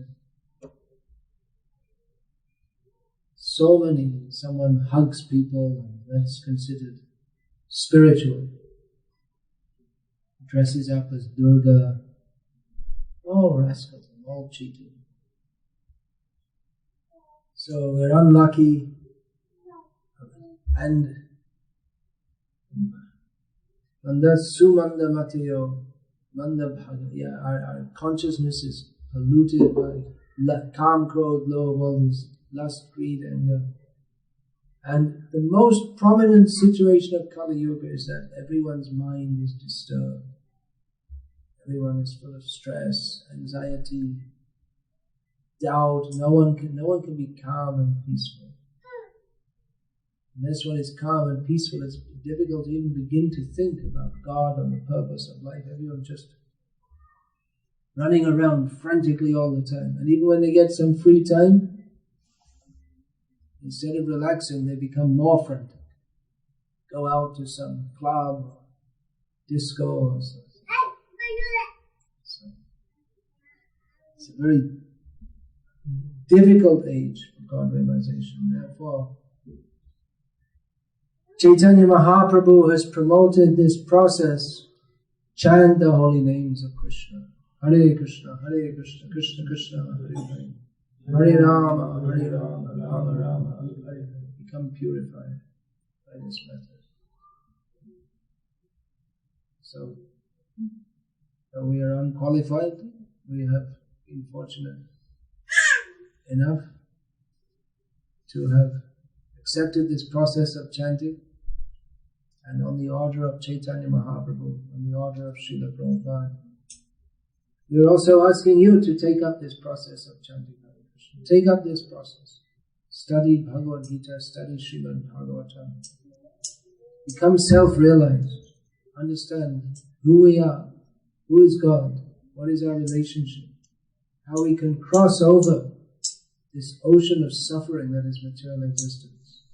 So many, someone hugs people and that's considered spiritual. Dresses up as Durga. All rascals, all cheating. So we're unlucky, and that's sumanda matayo, manda bhaga. Yeah, our consciousness is polluted by calm, krodh, love, all these lust, greed, anger. And the most prominent situation of Kali Yuga is that everyone's mind is disturbed. Everyone is full of stress, anxiety, doubt. No one can be calm and peaceful. Unless one is calm and peaceful, it's difficult to even begin to think about God and the purpose of life. Everyone's just running around frantically all the time. And even when they get some free time, instead of relaxing, they become more frantic. Go out to some club or disco or something. So, it's a very difficult age for God realization. Therefore, Chaitanya Mahaprabhu has promoted this process. Chant the holy names of Krishna. Hare Krishna, Hare Krishna, Krishna Krishna, Hare Hare. Hare Rama, Hare Rama, Rama Rama, Hare Hare. Become purified by this method. So we are unqualified. We have been fortunate enough to have accepted this process of chanting, and on the order of Chaitanya Mahaprabhu, on the order of Srila Prabhupada. We are also asking you to take up this process of chanting Hare Krishna. Take up this process. Study Bhagavad Gita, study Srimad Bhagavatam. Become self-realized. Understand who we are, who is God, what is our relationship, how we can cross over this ocean of suffering that is material existence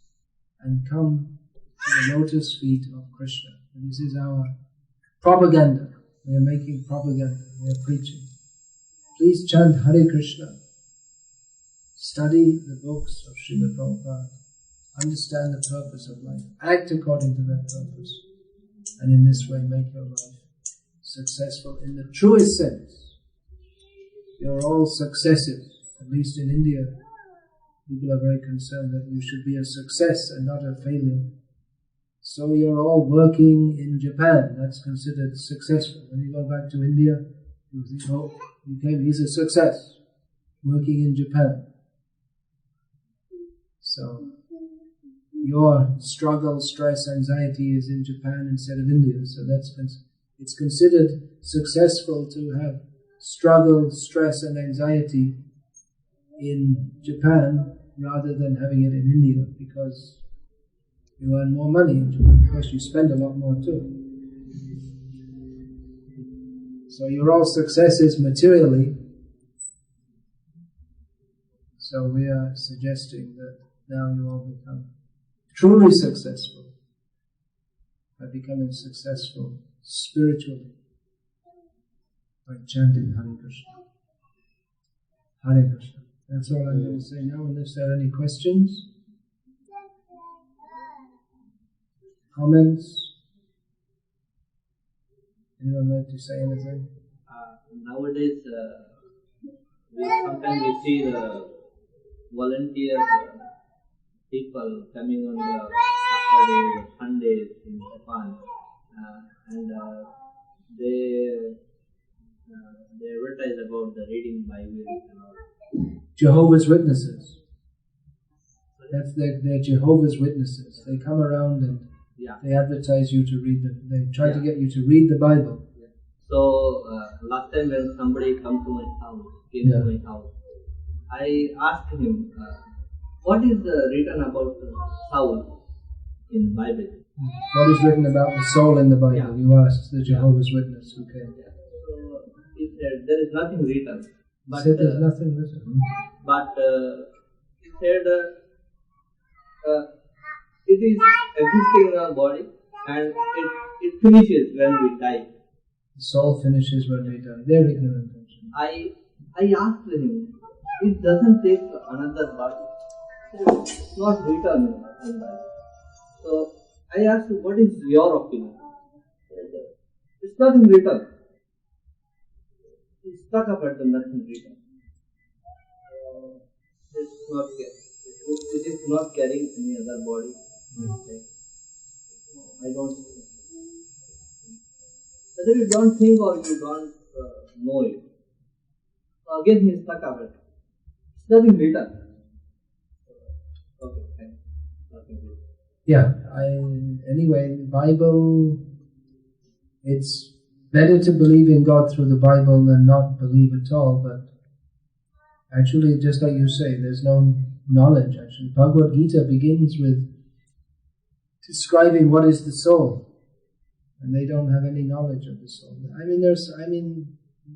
and come to the lotus feet of Krishna. And this is our propaganda. We are making propaganda. We are preaching. Please chant Hare Krishna. Study the books of Srila Prabhupada. Understand the purpose of life. Act according to that purpose. And in this way make your life successful in the truest sense. You're all successes. At least in India, people are very concerned that you should be a success and not a failure. So you're all working in Japan. That's considered successful. When you go back to India, you think, oh, he's a success. Working in Japan. So your struggle, stress, anxiety is in Japan instead of India. So it's considered successful to have struggle, stress and anxiety in Japan rather than having it in India, because you earn more money in Japan. Of course, you spend a lot more too. So you're all successes materially. So we are suggesting that now you all become truly successful by becoming successful spiritually by chanting Hare Krishna. Hare Krishna. That's all I'm going to say now, unless there are any questions, comments. Anyone like to say anything? Nowadays, sometimes we see the volunteer people coming on the Saturdays, Sundays in Japan, and they advertise about the reading Bible and all. Jehovah's Witnesses. They're Jehovah's Witnesses. They come around and they advertise you to read they try to get you to read the Bible. Yeah. So last time when somebody came to my house, I asked him, what is written about soul in the Bible? What is written about the soul in the Bible? Yeah. You asked the Jehovah's Witness who came. Yeah. So he said there is nothing written. But he said there's nothing written. But he said it is existing in our body and it finishes when we die. The soul finishes when we die. They're ignorant. I asked him, it doesn't take another body. It's not written in Bible. So I asked him, what is your opinion? It's nothing written. He's stuck up at the nothing written. It is not carrying any other body. I don't. Whether you don't think or you don't know it. So again he is stuck up at it. It's nothing written. Okay, thanks. Nothing written. Yeah, anyway, the Bible, it's better to believe in God through the Bible than not believe at all, but actually, just like you say, there's no knowledge, actually. Bhagavad Gita begins with describing what is the soul, and they don't have any knowledge of the soul.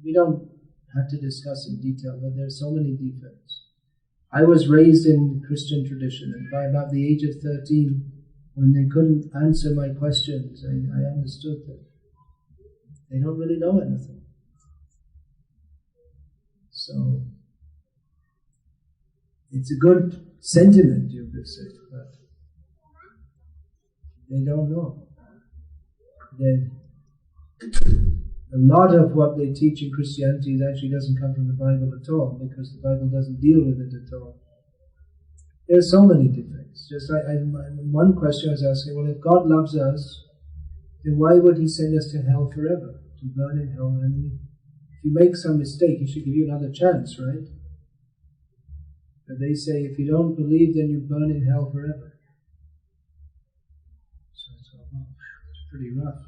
We don't have to discuss in detail, but there's so many defects. I was raised in Christian tradition, and by about the age of 13, when they couldn't answer my questions, I understood that they don't really know anything. So, it's a good sentiment, you could say, but they don't know. A lot of what they teach in Christianity actually doesn't come from the Bible at all, because the Bible doesn't deal with it at all. There are so many defects. Just one question I was asking, well, if God loves us, then why would He send us to hell forever, to burn in hell? And if you make some mistake, He should give you another chance, right? But they say, if you don't believe, then you burn in hell forever. So it's pretty rough.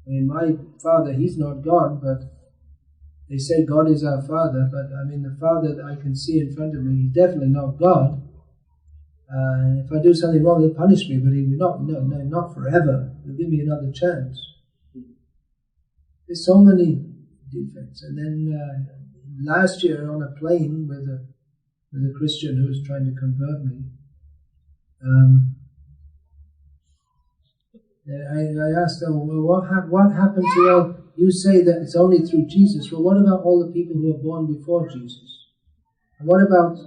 I mean, my father, he's not God, but they say God is our Father, but the Father that I can see in front of me, He's definitely not God. And if I do something wrong, He'll punish me, but He will not forever. He'll give me another chance. There's so many defects. And then last year on a plane with a Christian who was trying to convert me, I asked them, well, what happened to all? You say that it's only through Jesus. Well, what about all the people who were born before Jesus? And what about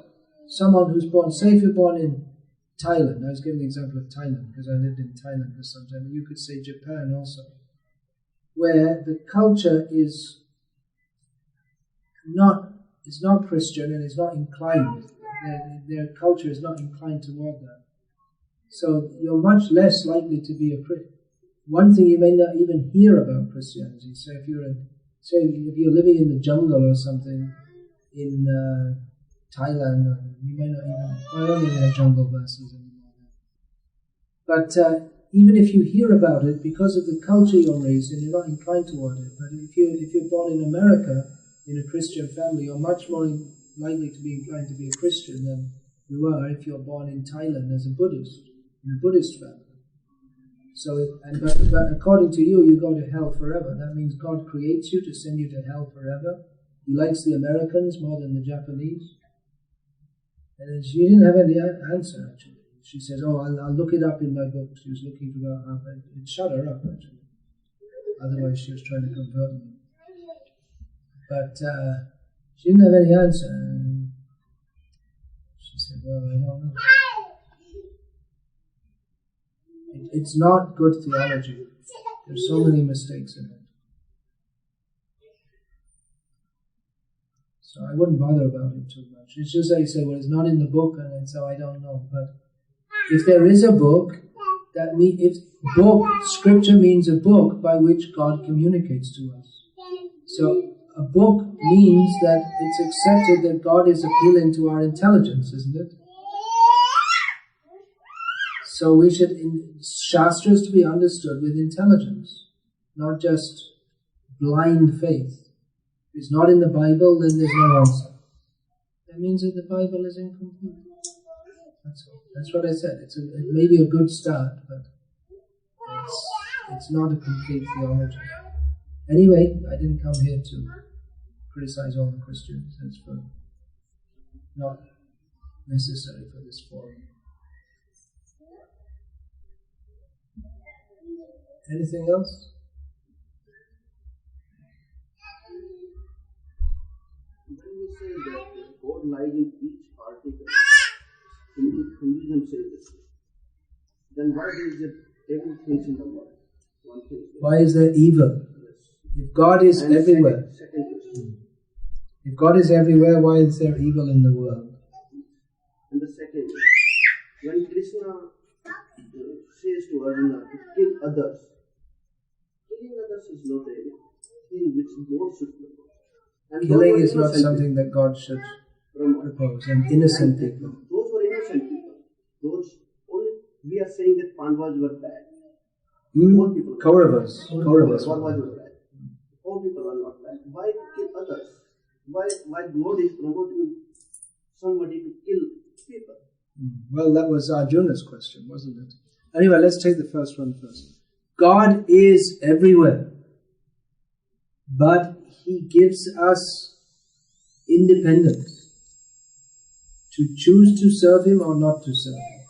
someone who's born, say if you're born in Thailand. I was giving the example of Thailand because I lived in Thailand for some time. You could say Japan also, where the culture is not Christian and is not inclined. Their culture is not inclined toward that. So you're much less likely to be a Christian. One thing you may not even hear about Christianity. So if you're living in the jungle or something in Thailand, you may not even. I don't even have jungle verses anymore. But even if you hear about it, because of the culture you're raised in, you're not inclined toward it. But if you're born in America in a Christian family, you're much more likely to be inclined to be a Christian than you are if you're born in Thailand as a Buddhist, in a Buddhist family. So, but according to you, you go to hell forever. That means God creates you to send you to hell forever. He likes the Americans more than the Japanese. And she didn't have any answer, actually. She says, oh, I'll look it up in my book. She was looking for about half. It shut her up, actually. Otherwise, she was trying to convert me. But she didn't have any answer. And she said, well, I don't know. It's not good theology. There's so many mistakes in it. So I wouldn't bother about it too much. It's just like you say, well, it's not in the book, and so I don't know. But if there is a book, Scripture means a book by which God communicates to us. So a book means that it's accepted that God is appealing to our intelligence, isn't it? So we should, Shastras to be understood with intelligence, not just blind faith. If it's not in the Bible, then there's no answer. That means that the Bible is incomplete. That's all. That's what I said. It may be a good start, but it's not a complete theology. Anyway, I didn't come here to criticize all the Christians. That's not necessary for this forum. Anything else? When we say that God lies in each particle, Hinduism says this, then why is there evil things in the world? Why is there evil? Yes. If God is everywhere, second question. If God is everywhere, why is there evil in the world? And the second, when Krishna says to Arjuna to kill others, killing others is not a thing which God should propose. And killing is not something that God should propose. And innocent people. Those were innocent people. We are saying that Pandavas were bad. All people Kauravas. Kauravas were bad. All people are not bad. Why kill others? Why God is promoting somebody to kill people? Well, that was Arjuna's question, wasn't it? Anyway, let's take the first one first. God is everywhere, but He gives us independence to choose to serve Him or not to serve Him.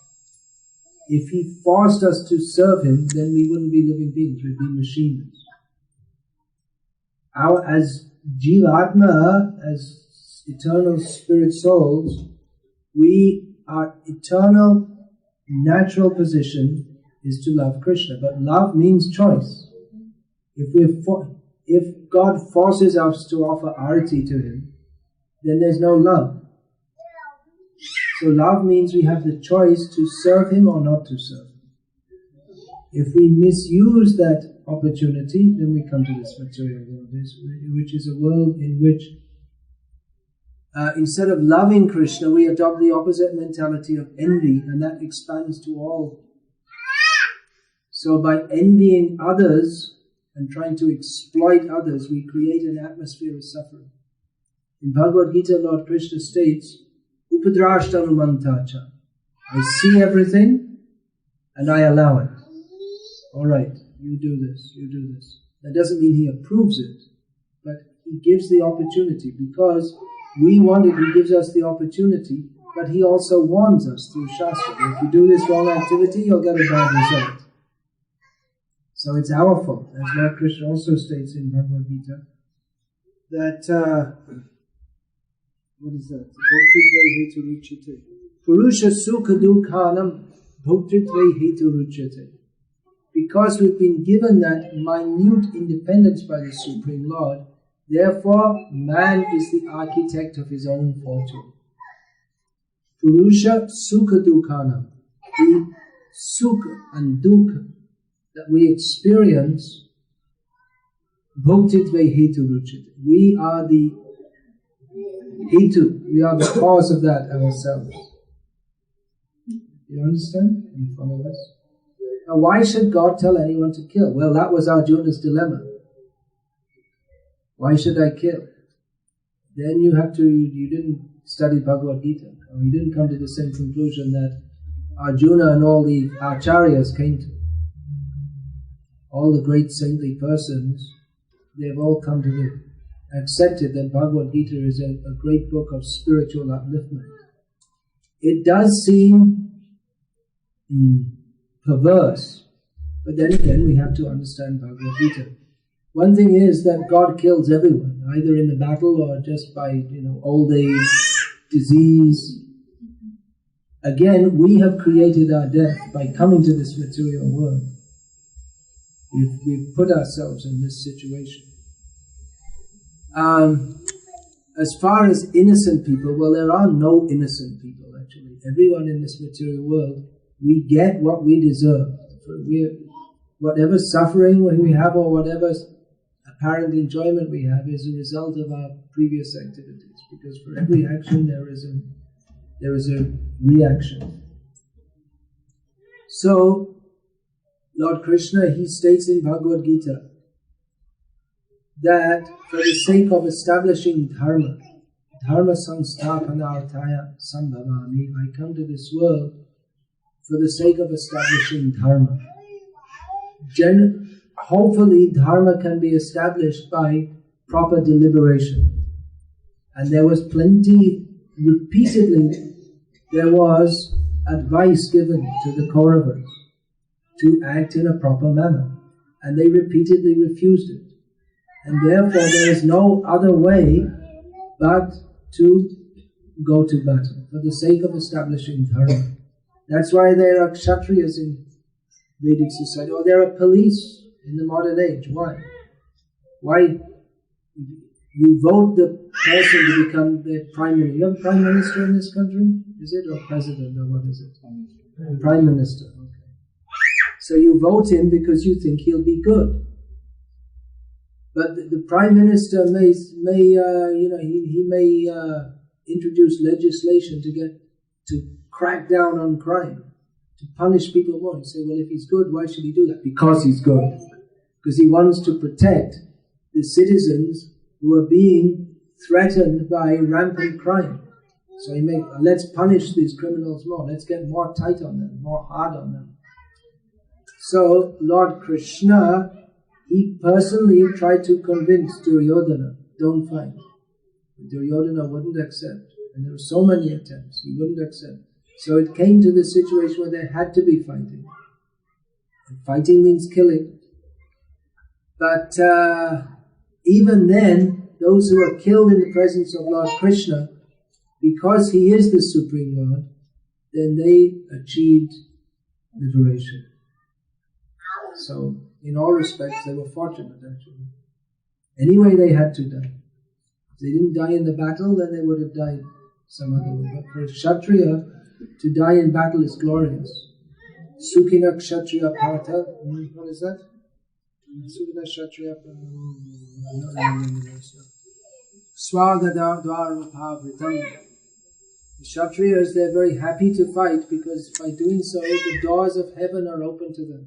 If He forced us to serve Him, then we wouldn't be living beings, we'd be machines. As Jivatma, as eternal spirit souls, our eternal natural position is to love Krishna. But love means choice. If God forces us to offer arati to Him, then there's no love. So love means we have the choice to serve Him or not to serve Him. If we misuse that opportunity, then we come to this material world, which is a world in which instead of loving Krishna, we adopt the opposite mentality of envy, and that expands to all. So by envying others and trying to exploit others, we create an atmosphere of suffering. In Bhagavad Gita, Lord Krishna states, Upadrashtanumantacha. I see everything and I allow it. Alright, you do this, you do this. That doesn't mean He approves it, but He gives the opportunity because we want it, He gives us the opportunity, but He also warns us through Shastra. If you do this wrong activity, you'll get a bad result. So it's our fault, as Lord Krishna also states in Bhagavad Gita, that, what is that? Bhoktritve hetu ruchyate. Purusha sukha dukhanam bhoktritve hetu ruchyate. Because we've been given that minute independence by the Supreme Lord, therefore man is the architect of his own fortune. Purusha sukha dukhanam. The sukha and dukkha that we experience, bhoktitve hetu ruchyate. We are the hetu, we are the cause of that ourselves. You understand? You follow this? Now why should God tell anyone to kill? Well, that was Arjuna's dilemma. Why should I kill? Then you didn't study Bhagavad Gita. Or you didn't come to the same conclusion that Arjuna and all the acharyas came to. All the great saintly persons, they've all come to accepted that Bhagavad Gita is a great book of spiritual upliftment. It does seem perverse, but then again we have to understand Bhagavad Gita. One thing is that God kills everyone, either in the battle or just by old age, disease. Again, we have created our death by coming to this material world. We've put ourselves in this situation. As far as innocent people, well, there are no innocent people actually. Everyone in this material world, we get what we deserve. Whatever suffering we have or whatever apparent enjoyment we have is a result of our previous activities. Because for every action there is a reaction. So, Lord Krishna, he states in Bhagavad Gita that for the sake of establishing dharma samsthapanarthaya sambhavami, I come to this world for the sake of establishing dharma. Hopefully dharma can be established by proper deliberation. And there was repeatedly, there was advice given to the Kauravas to act in a proper manner. And they repeatedly refused it. And therefore there is no other way but to go to battle for the sake of establishing dharma. That's why there are kshatriyas in Vedic society, or there are police in the modern age. Why? Why? You vote the person to become the prime minister. You have a prime minister in this country? Is it? Or president? Or what is it? Prime minister. Okay. So you vote him because you think he'll be good. But the prime minister may introduce legislation to crack down on crime, to punish people more. You say, well, if he's good, why should he do that? Because he's good. Because he wants to protect the citizens who are being threatened by rampant crime. So let's punish these criminals more. Let's get more tight on them, more hard on them. So Lord Krishna, he personally tried to convince Duryodhana, don't fight. Duryodhana wouldn't accept. And there were so many attempts, he wouldn't accept. So it came to the situation where there had to be fighting. And fighting means killing. But even then, those who are killed in the presence of Lord Krishna, because he is the Supreme Lord, then they achieved liberation. So, in all respects, they were fortunate actually. Anyway, they had to die. If they didn't die in the battle, then they would have died some other way. But for a Kshatriya, to die in battle is glorious. Sukhina Kshatriya Partha. What is that? Sukhina Kshatriya Swagada Dvarapavritam. The Kshatriyas, they're very happy to fight because by doing so, the doors of heaven are open to them.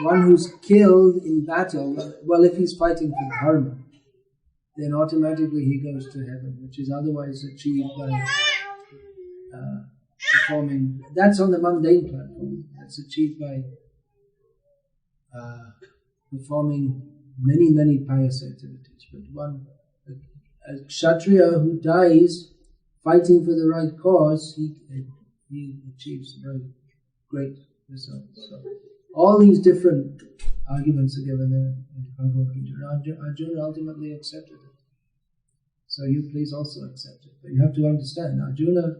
One who's killed in battle, well, if he's fighting for dharma, then automatically he goes to heaven, which is otherwise achieved by performing. That's on the mundane platform. That's achieved by performing many pious activities. But a Kshatriya who dies fighting for the right cause, he achieves very great results. So all these different arguments are given there in Bhagavad Gita. Arjuna ultimately accepted it. So you please also accept it. But you have to understand, Arjuna,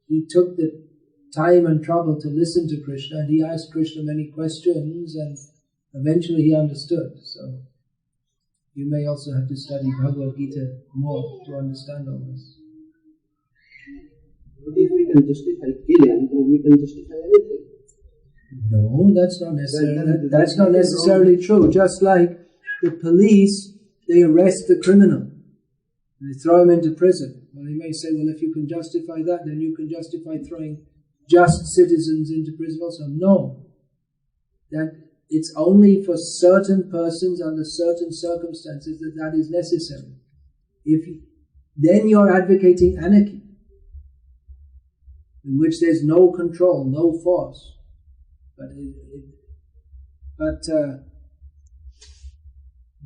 he took the time and trouble to listen to Krishna, and he asked Krishna many questions, and eventually he understood. So you may also have to study Bhagavad Gita more to understand all this. But if we can justify killing, then we can justify anything. No, that's not necessarily. That's not necessarily true. Just like the police, they arrest the criminal, they throw him into prison. Well, they may say, well, if you can justify that, then you can justify throwing just citizens into prison also. No, that it's only for certain persons under certain circumstances that is necessary. Then you're advocating anarchy, in which there's no control, no force. But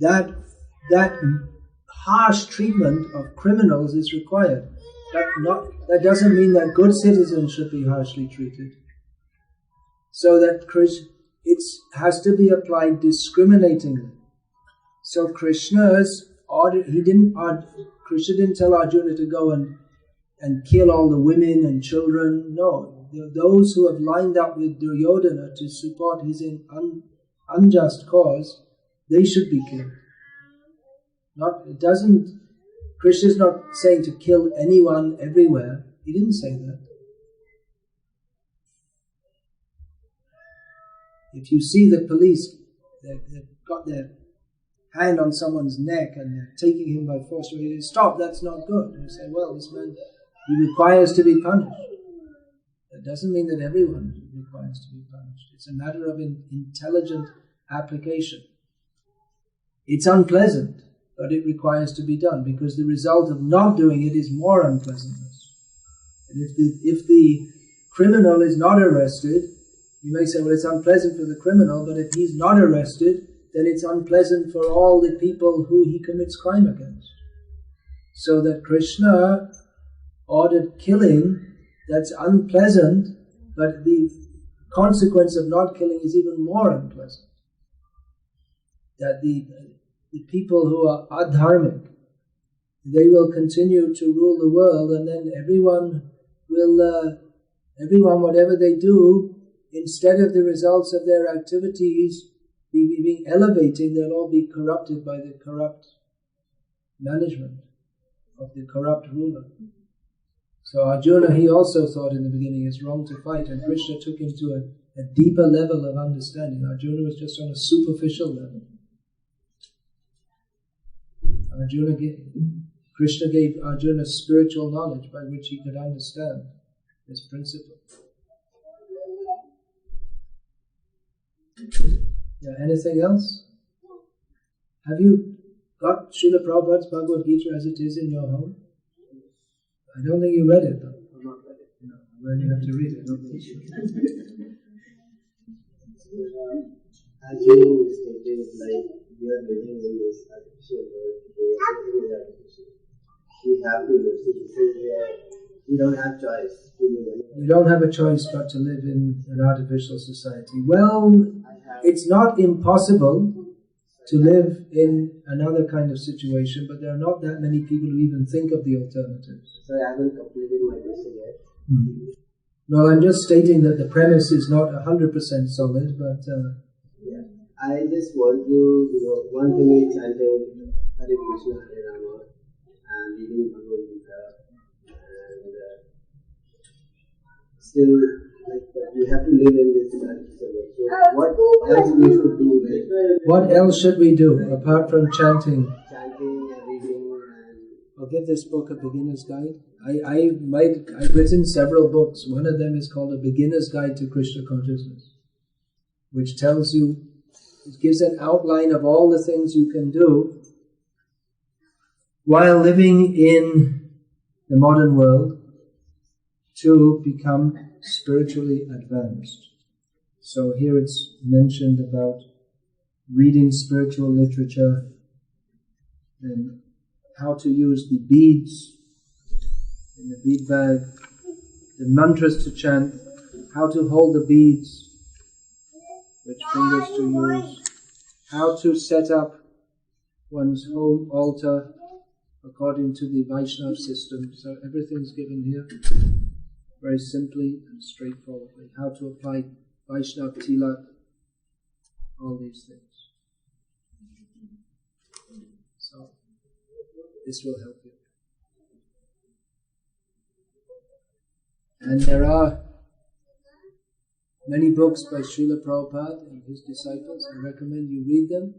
that harsh treatment of criminals is required. That doesn't mean that good citizens should be harshly treated. So that it has to be applied discriminatingly. So Krishna's order, Krishna didn't tell Arjuna to go and kill all the women and children. No, those who have lined up with Duryodhana to support his unjust cause, they should be killed. Krishna's not saying to kill anyone everywhere. He didn't say that. If you see the police, they've got their hand on someone's neck and they're taking him by force, you say, stop, that's not good. And you say, well, this man, he requires to be punished. That doesn't mean that everyone requires to be punished. It's a matter of intelligent application. It's unpleasant, but it requires to be done, because the result of not doing it is more unpleasantness. And if the criminal is not arrested, you may say, well, it's unpleasant for the criminal, but if he's not arrested, then it's unpleasant for all the people who he commits crime against. So that Krishna ordered killing, that's unpleasant, but the consequence of not killing is even more unpleasant. That the people who are adharmic, they will continue to rule the world, and then everyone, whatever they do, instead of the results of their activities being elevating, they'll all be corrupted by the corrupt management of the corrupt ruler. So Arjuna, he also thought in the beginning it's wrong to fight, and Krishna took him to a deeper level of understanding. Arjuna was just on a superficial level. Krishna gave Arjuna spiritual knowledge by which he could understand this principle. Yeah, anything else? Have you got Srila Prabhupada's Bhagavad Gita as it is in your home? I don't think you read it though. I'm not ready. No, well, you have to read it. As you stated, like we are living in this artificial world, everything is artificial. We have to live. We don't have choice to live anywhere. You don't have a choice but to live in an artificial society. Well, it's not impossible to live in another kind of situation, but there are not that many people who even think of the alternatives. So I haven't completed my question yet. No, I'm just stating that the premise is not 100% solid, but... yeah. I just want to, one thing is chanting Hare Krishna, Hare Rama, and reading Bhagavad Gita, and still, like, we have to live in this artificial world. So what else we should do? What else should we do apart from chanting? Chanting and reading. I'll give this book a beginner's guide. I've written several books. One of them is called A Beginner's Guide to Krishna Consciousness, which tells you, it gives an outline of all the things you can do while living in the modern world to become spiritually advanced. So here it's mentioned about reading spiritual literature, and how to use the beads in the bead bag, the mantras to chant, how to hold the beads, which fingers to use, how to set up one's home altar according to the Vaishnava system. So everything's given here very simply and straightforwardly. How to apply Vaishnava tilak, all these things. So this will help you. And there are many books by Srila Prabhupada and his disciples. I recommend you read them.